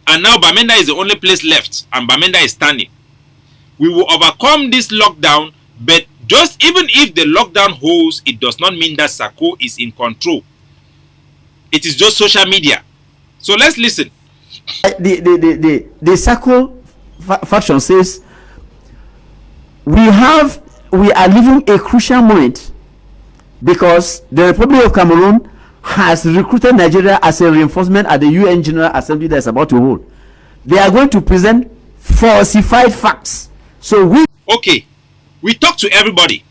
And now Bamenda is the only place left. And Bamenda is standing. We will overcome this lockdown. But just even if the lockdown holds, it does not mean that Sako is in control. It is just social media. So let's listen. The Sako faction says we are living a crucial moment because the Republic of Cameroon has recruited Nigeria as a reinforcement at the UN General Assembly that is about to hold. They are going to present falsified facts. So we talk to everybody.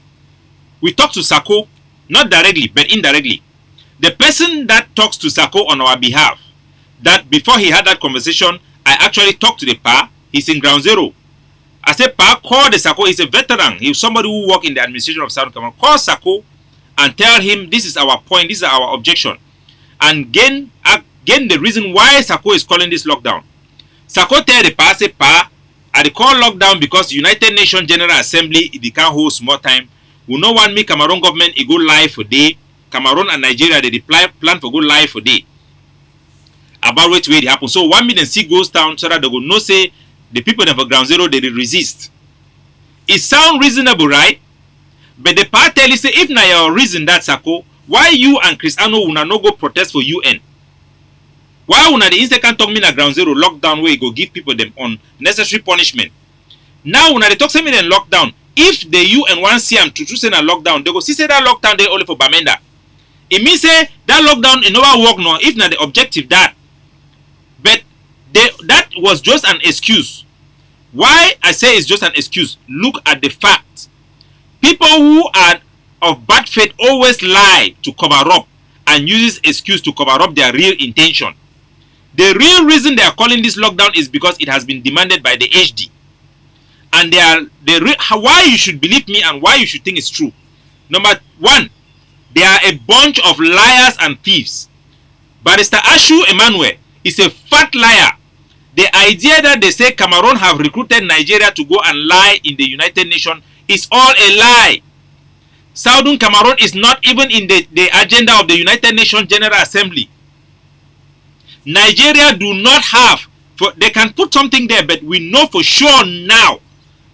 We talk to Sako, not directly but indirectly. The person that talks to Sako on our behalf, that before he had that conversation, I actually talked to the PA. He's in ground zero. I said, PA, call the Sako. He's a veteran. He's somebody who works in the administration of Southern Cameroon. Call Sako and tell him this is our point, this is our objection, and gain the reason why Sako is calling this lockdown. Sako tell the PA, say, PA, I call lockdown because United Nations General Assembly, if they can't hold small time, we no want me Cameroon government, it go live for day. Cameroon and Nigeria, they plan for go live for day. About which way it happen. So 1 million C goes down so that they go no say the people in for ground zero, they resist. It sounds reasonable, right? But the part tell you say, if na your reason that Sako, why you and Cristiano una no go protest for UN? Why una the instant can talk me na ground zero lockdown where you go give people them unnecessary punishment? Now una they talk say me then lockdown. If the UN want see am to say na lockdown, they go see say that lockdown they only for Bamenda. It means say that lockdown in our work now, if not the objective that. But that was just an excuse. Why I say it's just an excuse? Look at the fact. People who are of bad faith always lie to cover up and uses excuse to cover up their real intention. The real reason they are calling this lockdown is because it has been demanded by the HD. And why you should believe me and why you should think it's true. Number 1, they are a bunch of liars and thieves. Barrister Ashu Emmanuel is a fat liar. The idea that they say Cameroon have recruited Nigeria to go and lie in the United Nations is all a lie. Southern Cameroon is not even in the agenda of the United Nations General Assembly. Nigeria do not have, they can put something there, but we know for sure now,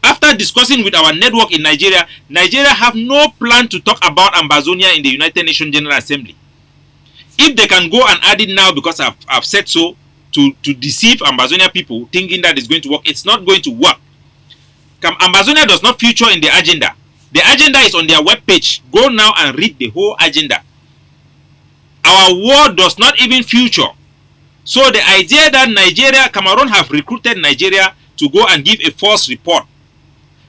after discussing with our network in Nigeria, Nigeria have no plan to talk about Ambazonia in the United Nations General Assembly. If they can go and add it now because I've said so, to deceive Ambazonia people thinking that it's going to work, it's not going to work. Ambazonia does not feature in the agenda. The agenda is on their webpage. Go now and read the whole agenda. Our war does not even feature. So the idea that Cameroon have recruited Nigeria to go and give a false report.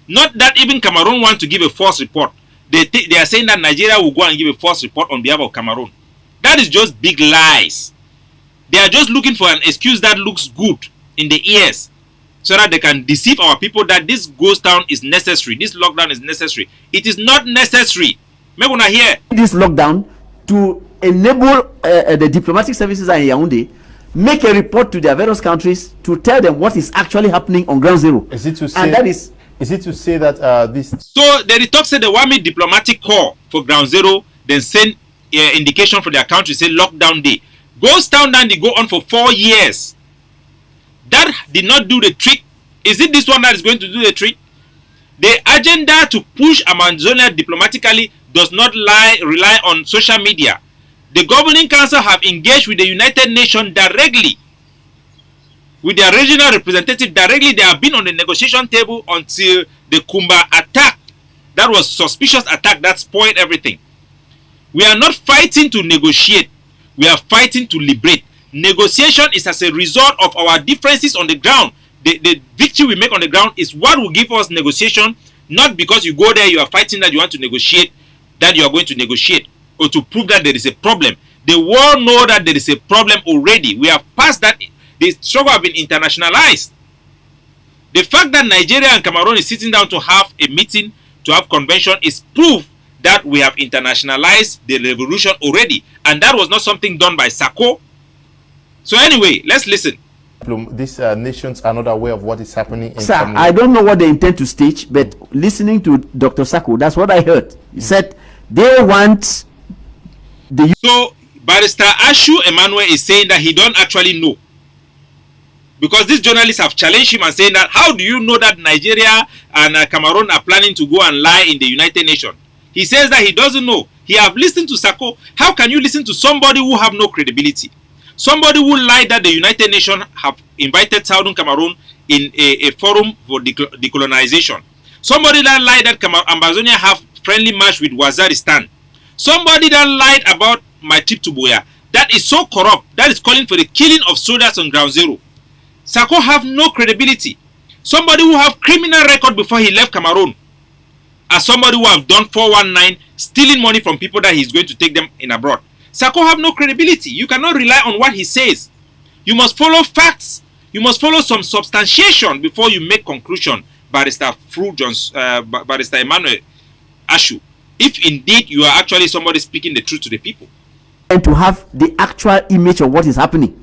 Not that even Cameroon want to give a false report. They are saying that Nigeria will go and give a false report on behalf of Cameroon. That is just big lies. They are just looking for an excuse that looks good in the ears so that they can deceive our people that this ghost town is necessary. This lockdown is necessary. It is not necessary. Maybe when I hear this lockdown to enable the diplomatic services in Yaoundé make a report to their various countries to tell them what is actually happening on ground zero. Is it to say, and that is it to say that this? So the talk said they want me diplomatic call for ground zero, then send indication for their country, say lockdown day. Goes down, they go on for 4 years. That did not do the trick. Is it this one that is going to do the trick? The agenda to push Amazonia diplomatically does not rely on social media. The governing council have engaged with the United Nations directly, with their regional representative directly. They have been on the negotiation table until the Kumba attack. That was suspicious attack that spoiled everything. We are not fighting to negotiate. We are fighting to liberate. Negotiation is as a result of our differences on the ground. The victory we make on the ground is what will give us negotiation, not because you go there, you are fighting that you want to negotiate, that you are going to negotiate, or to prove that there is a problem. The world know that there is a problem already. We have passed that. The struggle have been internationalized. The fact that Nigeria and Cameroon is sitting down to have a meeting, to have convention, is proof that we have internationalized the revolution already. And that was not something done by Sako. So anyway, let's listen. These nations are not aware of what is happening in Sir, Cameroon. I don't know what they intend to stage, but listening to Dr. Sako, that's what I heard. He said they want the... So Barrister Ashu Emmanuel is saying that he don't actually know. Because these journalists have challenged him and saying that, how do you know that Nigeria and Cameroon are planning to go and lie in the United Nations? He says that he doesn't know. He have listened to Sako. How can you listen to somebody who have no credibility? Somebody who lied that the United Nations have invited Southern Cameroon in a forum for decolonization. Somebody that lied that Amazonia have friendly match with Waziristan. Somebody that lied about my trip to Boya. That is so corrupt. That is calling for the killing of soldiers on ground zero. Sako have no credibility. Somebody who have criminal record before he left Cameroon. As somebody who have done 419, stealing money from people that he's going to take them in abroad. Sako have no credibility. You cannot rely on what he says. You must follow facts. You must follow some substantiation before you make conclusion, Barrister Barrister Emmanuel Ashu. If indeed you are actually somebody speaking the truth to the people. And to have the actual image of what is happening.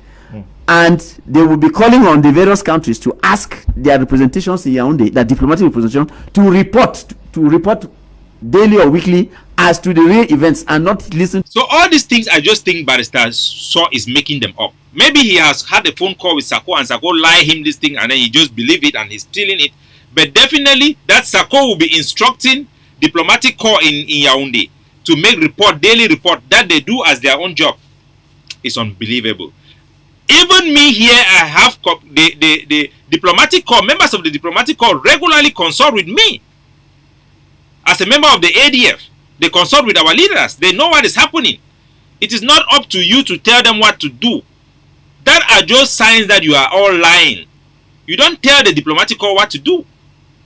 And they will be calling on the various countries to ask their representations in Yaoundé, their diplomatic representation, to report daily or weekly as to the real events and not listen. So all these things I just think Barrister Saw is making them up. Maybe he has had a phone call with Sako and Sako lie him this thing and then he just believe it and he's stealing it. But definitely that Sako will be instructing diplomatic corps in Yaoundé to make daily report that they do as their own job. It's unbelievable. Even me here, I have the diplomatic corps, members of the diplomatic corps regularly consult with me. As a member of the ADF, they consult with our leaders. They know what is happening. It is not up to you to tell them what to do. That are just signs that you are all lying. You don't tell the diplomatic corps what to do.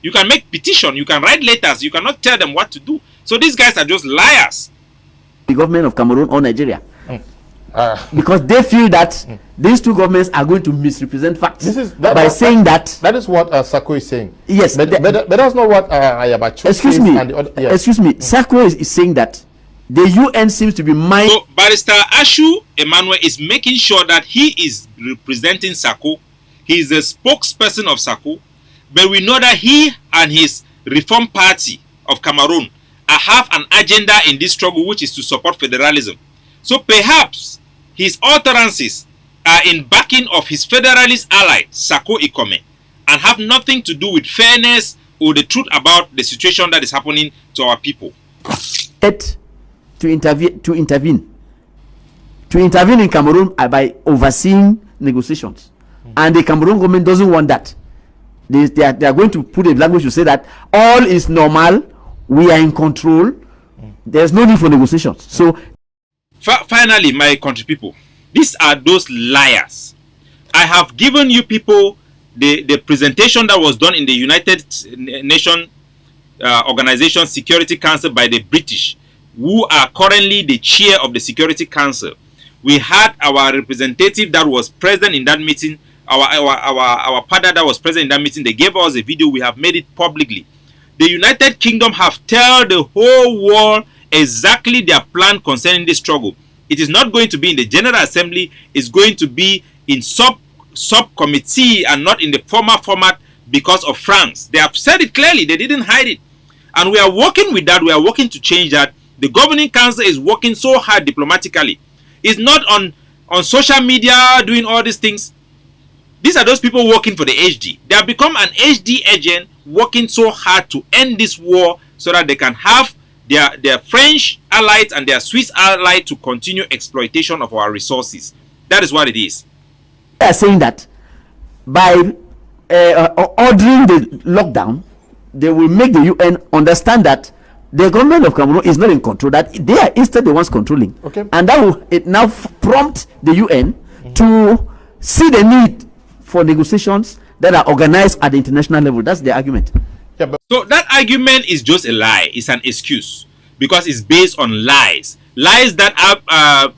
You can make petition, you can write letters, you cannot tell them what to do. So these guys are just liars. The government of Cameroon or Nigeria. Because they feel that these two governments are going to misrepresent facts by saying that. That is what Sako is saying. Yes, but that's not what Ayabacho excuse me. And the other, yes. Excuse me. Sako is saying that the UN seems to be So Barrister Ashu Emmanuel is making sure that he is representing Sako. He is a spokesperson of Sako, but we know that he and his Reform Party of Cameroon have an agenda in this struggle, which is to support federalism. So perhaps his utterances are in backing of his federalist ally, Sako Ikome, and have nothing to do with fairness or the truth about the situation that is happening to our people. To intervene in Cameroon by overseeing negotiations. And the Cameroon government doesn't want that. They are going to put a language to say that all is normal, we are in control, there's no need for negotiations. So finally, my country people, these are those liars. I have given you people the presentation that was done in the United Nations Organization Security Council by the British, who are currently the chair of the Security Council. We had our representative that was present in that meeting, our partner that was present in that meeting. They gave us a video. We have made it publicly. The United Kingdom have told the whole world exactly their plan concerning this struggle. It is not going to be in the General Assembly. It's going to be in subcommittee and not in the former format because of France. They have said it clearly. They didn't hide it. And we are working with that. We are working to change that. The governing council is working so hard diplomatically. It's not on social media doing all these things. These are those people working for the HD. They have become an HD agent working so hard to end this war so that they can have their French allies and their Swiss allies to continue exploitation of our resources. That is what it is. They are saying that by ordering the lockdown, they will make the UN understand that the government of Cameroon is not in control, that they are instead the ones controlling. Okay. And that will now prompt the UN to see the need for negotiations that are organized at the international level. That's the argument. Yeah, but So that argument is just a lie. It's an excuse because it's based on lies. Lies that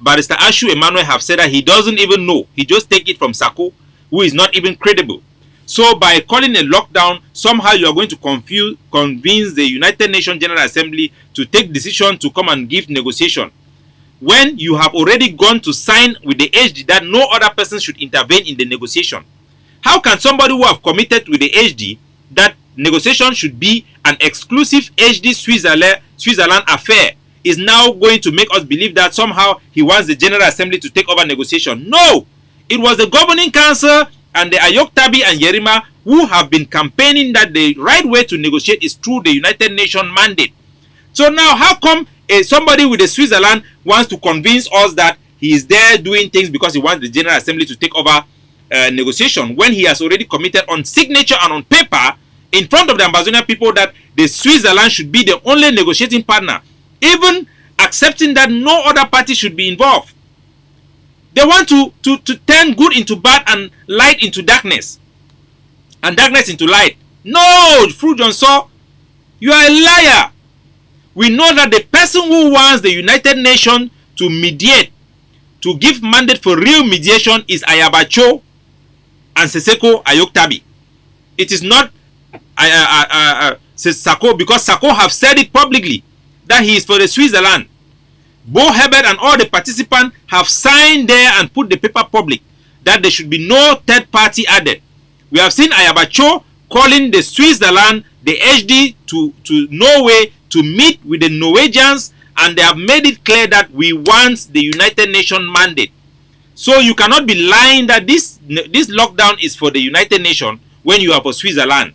Barrister Ashu Emmanuel have said that he doesn't even know. He just take it from Sako, who is not even credible. So by calling a lockdown, somehow you are going to convince the United Nations General Assembly to take decision to come and give negotiation, when you have already gone to sign with the HD that no other person should intervene in the negotiation. How can somebody who have committed with the HD that negotiation should be an exclusive HD Switzerland affair is now going to make us believe that somehow he wants the General Assembly to take over negotiation? No! It was the Governing Council and the Ayoktabi and Yerima who have been campaigning that the right way to negotiate is through the United Nations mandate. So now how come somebody with the Switzerland wants to convince us that he is there doing things because he wants the General Assembly to take over negotiation when he has already committed on signature and on paper in front of the Amazonian people that the Switzerland should be the only negotiating partner, even accepting that no other party should be involved. They want to turn good into bad and light into darkness and darkness into light. No, Fru Johnson, you are a liar. We know that the person who wants the United Nations to mediate, to give mandate for real mediation is Ayabacho and Seseko Ayoktabi. It is not Sako, because Sako have said it publicly that he is for the Switzerland. Bo Herbert and all the participants have signed there and put the paper public that there should be no third party added. We have seen Ayabacho calling the Switzerland, the HD to Norway to meet with the Norwegians, and they have made it clear that we want the United Nations mandate. So you cannot be lying that this lockdown is for the United Nations when you are for Switzerland.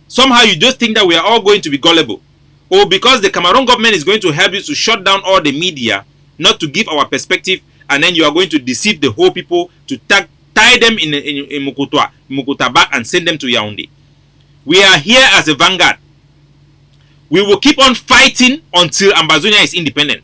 Somehow you just think that we are all going to be gullible, or because the Cameroon government is going to help you to shut down all the media, not to give our perspective, and then you are going to deceive the whole people to tie them in Mukuta back and send them to Yaoundé. We are here as a vanguard. We will keep on fighting until Ambazonia is independent.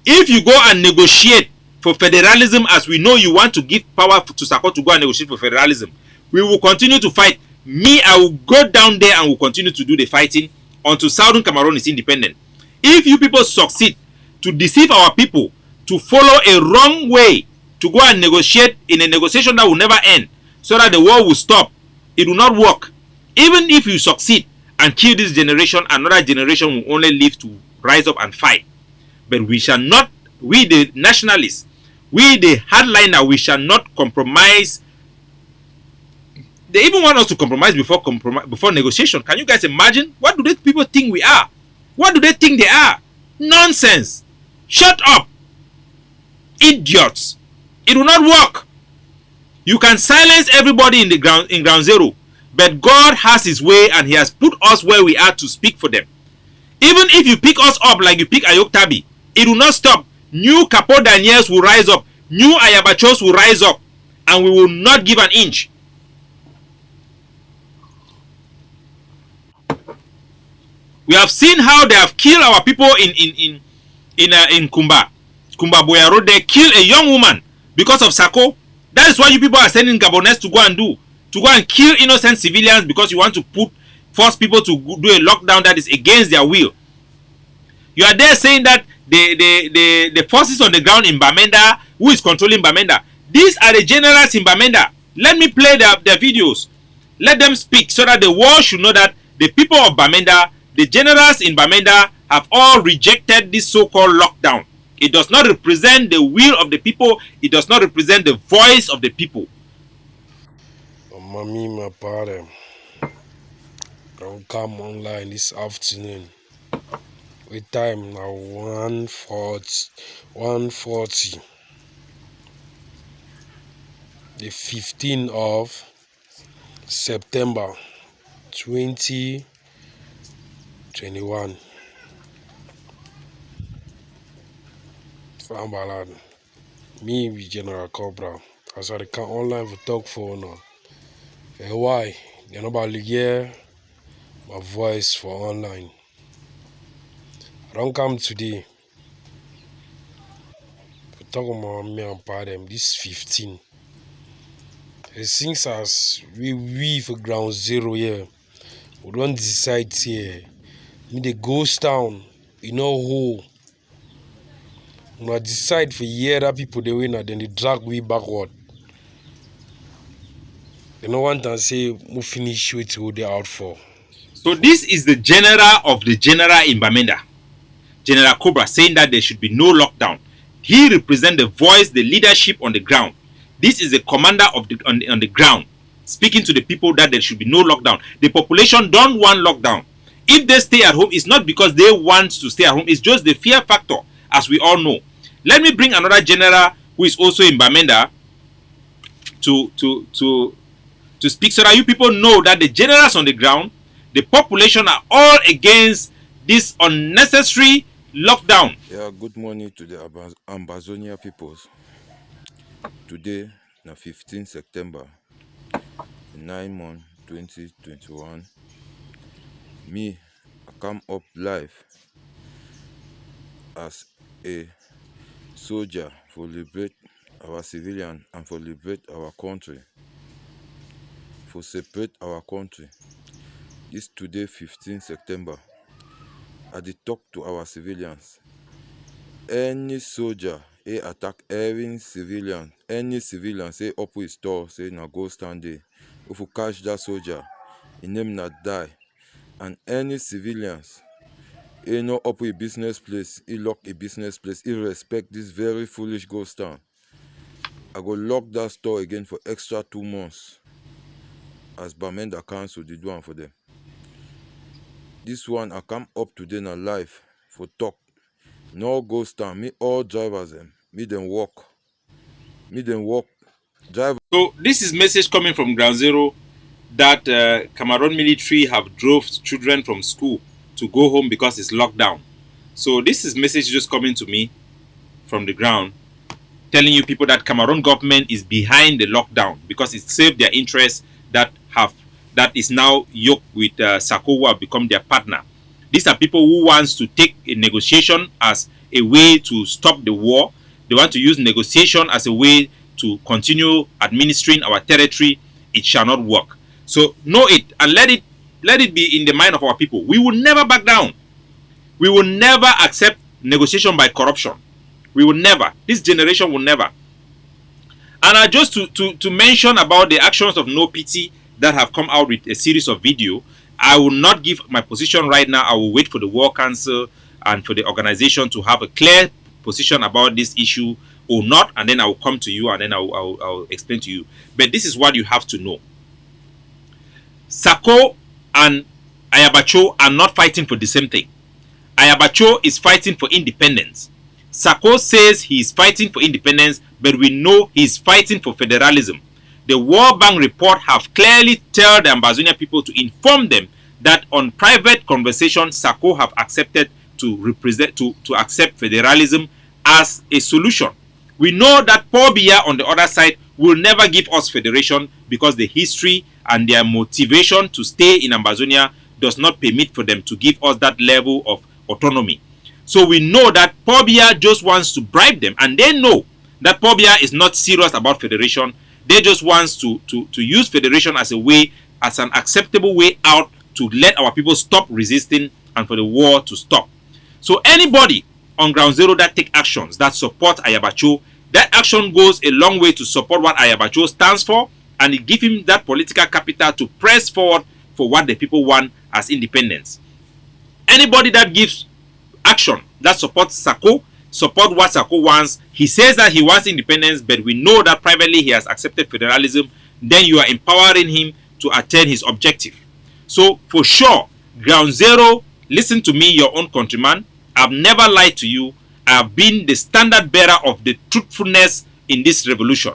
If you go and negotiate for federalism, as we know you want to give power to Sako to go and negotiate for federalism, we will continue to fight. Me, I will go down there and will continue to do the fighting until Southern Cameroon is independent. If you people succeed to deceive our people to follow a wrong way, to go and negotiate in a negotiation that will never end, so that the war will stop, it will not work. Even if you succeed and kill this generation, another generation will only live to rise up and fight. But we shall not, we the nationalists, we the hardliner, we shall not compromise. They even want us to compromise before negotiation. Can you guys imagine? What do these people think we are? What do they think they are? Nonsense. Shut up. Idiots. It will not work. You can silence everybody in ground zero, but God has his way and he has put us where we are to speak for them. Even if you pick us up like you pick Ayoktabi, it will not stop. New Capo Daniels will rise up. New Ayabachos will rise up, and we will not give an inch. We have seen how they have killed our people in Kumba Boya Road. They killed a young woman because of Sako. That is why you people are sending Gabonese to go and kill innocent civilians, because you want to force people to do a lockdown that is against their will. You are there saying that the forces on the ground in Bamenda, who is controlling Bamenda? These are the generals in Bamenda. Let me play their videos. Let them speak so that the world should know that the people of Bamenda, the generals in Bamenda, have all rejected this so-called lockdown. It does not represent the will of the people. It does not represent the voice of the people. Mommy, my parent, I'll come online this afternoon. With time now 1:40, the 15th of September 2021. Fambalad. Me be General Cobra. As I come online for talk for now. Why? You know about hear my voice for online. I don't come today. To talk about me and pardon this 15. Since as we for ground zero here, we don't decide here. Me the ghost town, you know who. We decide for year that people they win and then they drag we backward. You know one time say we finish what who they out for. So this is the general of the general in Bamenda, General Cobra, saying that there should be no lockdown. He represents the voice, the leadership on the ground. This is the commander of on the ground, speaking to the people that there should be no lockdown. The population don't want lockdown. If they stay at home, it's not because they want to stay at home. It's just the fear factor, as we all know. Let me bring another general who is also in Bamenda to speak, so that you people know that the generals on the ground, the population, are all against this unnecessary lockdown. Yeah, good morning to the Ambazonia peoples. Today, na 15 September, 9 month 2021. Me, I come up live as a soldier for liberate our civilian and for liberate our country, for separate our country. This today, 15 September, I did talk to our civilians. Any soldier attack any civilian say up his store, say na go stand there. If you catch that soldier, his name na die. And any civilians, he no up a business place, he lock a business place, he respect this very foolish ghost town. I go lock that store again for extra 2 months. As Bamenda Council did one for them. This one I come up today na live for talk. No ghost town, me all drivers them, me them walk. Driver. So this is message coming from Ground Zero that Cameroon military have drove children from school to go home because it's locked down. So this is message just coming to me from the ground, telling you people that Cameroon government is behind the lockdown because it saved their interests that is now yoked with Sako, who have become their partner. These are people who wants to take a negotiation as a way to stop the war. They want to use negotiation as a way to continue administering our territory. It shall not work. So know it and let it be in the mind of our people. We will never back down. We will never accept negotiation by corruption. We will never. This generation will never. And just to mention about the actions of No Pity that have come out with a series of video, I will not give my position right now. I will wait for the War Council and for the organization to have a clear position about this issue or not, and then I will come to you and then I'll explain to you. But this is what you have to know. Sako and Ayabacho are not fighting for the same thing. Ayabacho is fighting for independence. Sako says he is fighting for independence, but we know he is fighting for federalism. The World Bank report have clearly told the Ambazonia people to inform them that on private conversation, Sako have accepted to accept federalism as a solution. We know that Paul Biya on the other side will never give us federation because the history and their motivation to stay in Ambazonia does not permit for them to give us that level of autonomy. So we know that Paul Biya just wants to bribe them, and they know that Paul Biya is not serious about federation. They just want to use federation as an acceptable way out to let our people stop resisting and for the war to stop. So anybody on Ground Zero that take actions that support Ayabacho, that action goes a long way to support what Ayabacho stands for, and it gives him that political capital to press forward for what the people want as independence. Anybody that gives action that supports Sako, support what Sako wants. He says that he wants independence, but we know that privately he has accepted federalism. Then you are empowering him to attain his objective. So for sure, ground zero, listen to me, your own countryman. I've never lied to you. I've been the standard bearer of the truthfulness in this revolution.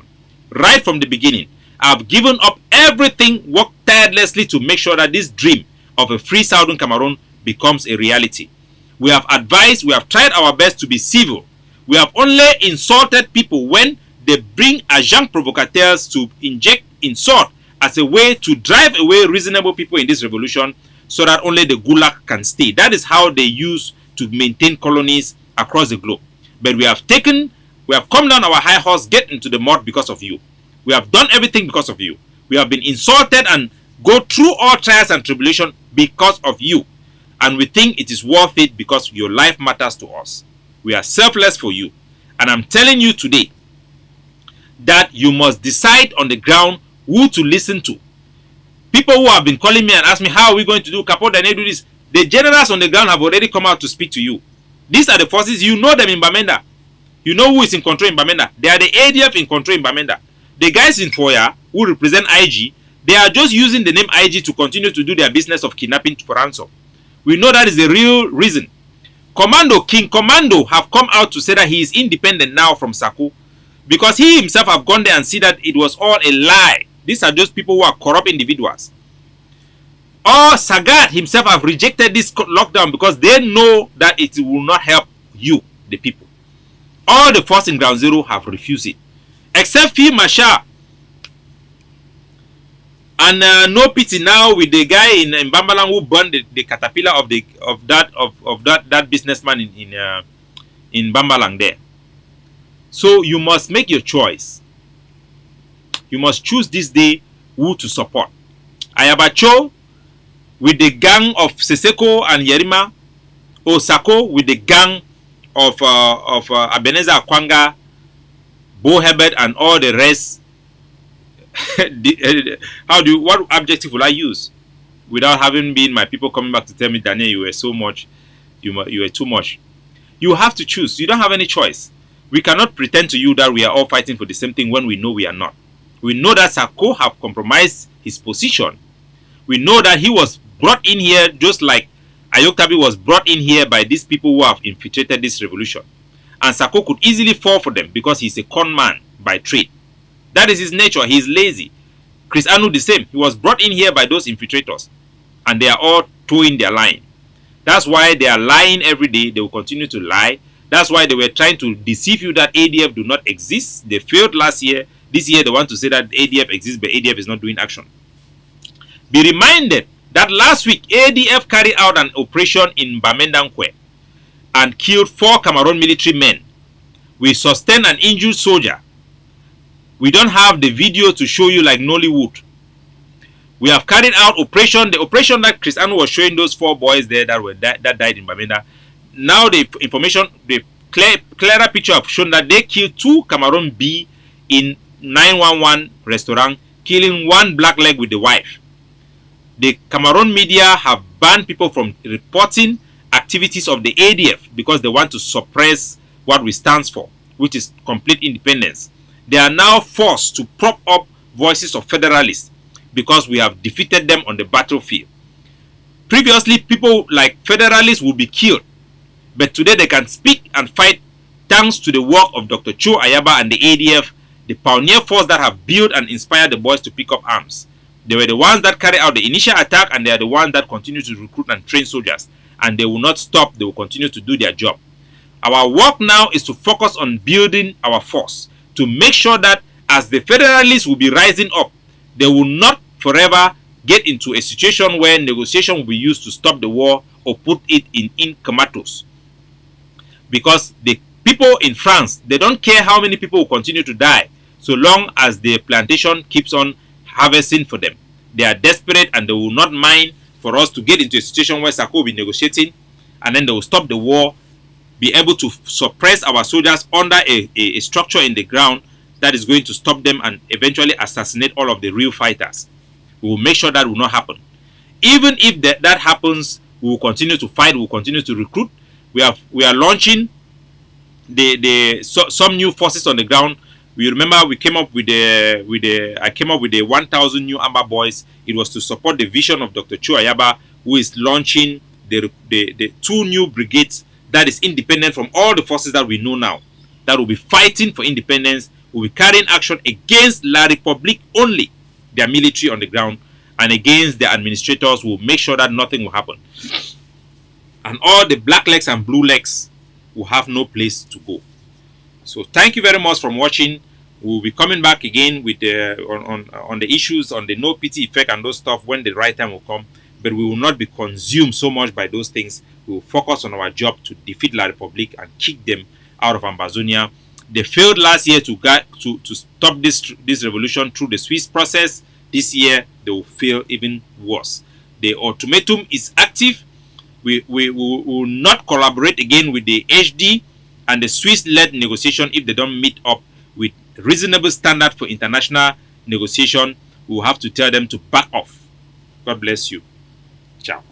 Right from the beginning, I've given up everything, worked tirelessly to make sure that this dream of a free Southern Cameroon becomes a reality. We have advised, we have tried our best to be civil. We have only insulted people when they bring agents provocateurs to inject insult as a way to drive away reasonable people in this revolution so that only the gulag can stay. That is how they use to maintain colonies across the globe. But we have come down our high horse, get into the mud because of you. We have done everything because of you. We have been insulted and go through all trials and tribulation because of you. And we think it is worth it because your life matters to us. We are selfless for you. And I'm telling you today that you must decide on the ground who to listen to. People who have been calling me and ask me, how are we going to do Capo Dane do this? The generals on the ground have already come out to speak to you. These are the forces, you know them in Bamenda. You know who is in control in Bamenda. They are the ADF in control in Bamenda. The guys in Foya who represent IG, they are just using the name IG to continue to do their business of kidnapping for ransom. We know that is the real reason. King Commando have come out to say that he is independent now from Sako because he himself have gone there and see that it was all a lie. These are just people who are corrupt individuals. Or Sagat himself have rejected this lockdown because they know that it will not help you, the people. All the force in ground zero have refused it. Except Phil Masha. And no pity now with the guy in Bambalang who burned the caterpillar of that businessman in Bambalang there. So you must make your choice. You must choose this day who to support. Ayabacho with the gang of Seseko and Yerima, or Sako with the gang of Abeneza Akwanga, Bo Herbert and all the rest. What objective will I use without having been my people coming back to tell me, Daniel, you were so much, you were too much. You have to choose. You don't have any choice. We cannot pretend to you that we are all fighting for the same thing when we know we are not. We know that Sako have compromised his position. We know that he was brought in here just like Ayoktabi was brought in here by these people who have infiltrated this revolution. And Sako could easily fall for them because he's a con man by trade. That is his nature. He is lazy. Chris Anu the same. He was brought in here by those infiltrators. And they are all towing their line. That's why they are lying every day. They will continue to lie. That's why they were trying to deceive you that ADF do not exist. They failed last year. This year they want to say that ADF exists, but ADF is not doing action. Be reminded that last week ADF carried out an operation in Bamenda and killed 4 Cameroon military men. We sustained an injured soldier. We don't have the video to show you like Nollywood. We have carried out operation. The operation that Chris Anu was showing those 4 boys there that died in Bamenda. Now the information, the clearer picture have shown that they killed 2 Cameroon B in 911 restaurant, killing 1 black leg with the wife. The Cameroon media have banned people from reporting activities of the ADF because they want to suppress what we stand for, which is complete independence. They are now forced to prop up voices of federalists because we have defeated them on the battlefield. Previously, people like federalists would be killed, but today they can speak and fight thanks to the work of Dr. Cho Ayaba and the ADF, the pioneer force that have built and inspired the boys to pick up arms. They were the ones that carried out the initial attack, and they are the ones that continue to recruit and train soldiers. And they will not stop. They will continue to do their job. Our work now is to focus on building our force, to make sure that as the federalists will be rising up, they will not forever get into a situation where negotiation will be used to stop the war or put it in comatose. Because the people in France, they don't care how many people will continue to die so long as the plantation keeps on harvesting for them. They are desperate and they will not mind for us to get into a situation where Sako will be negotiating and then they will stop the war, be able to suppress our soldiers under a structure in the ground that is going to stop them and eventually assassinate all of the real fighters. We will make sure that will not happen. Even if that happens, we will continue to fight, we will continue to recruit. We are launching some new forces on the ground. We remember we came up with I came up with the 1,000 new Amber Boys. It was to support the vision of Dr. Chuayaba, who is launching the 2 new brigades that is independent from all the forces that we know now, that will be fighting for independence, will be carrying action against La Republique only, their military on the ground, and against the administrators, who will make sure that nothing will happen. And all the black legs and blue legs will have no place to go. So thank you very much for watching. We'll be coming back again with on the issues on the no pity effect and those stuff when the right time will come. But we will not be consumed so much by those things. We will focus on our job to defeat La Republique and kick them out of Ambazonia. They failed last year to stop this revolution through the Swiss process. This year they will fail even worse. The ultimatum is active. We will not collaborate again with the HD and the Swiss-led negotiation if they don't meet up with reasonable standard for international negotiation. We will have to tell them to back off. God bless you. Ciao.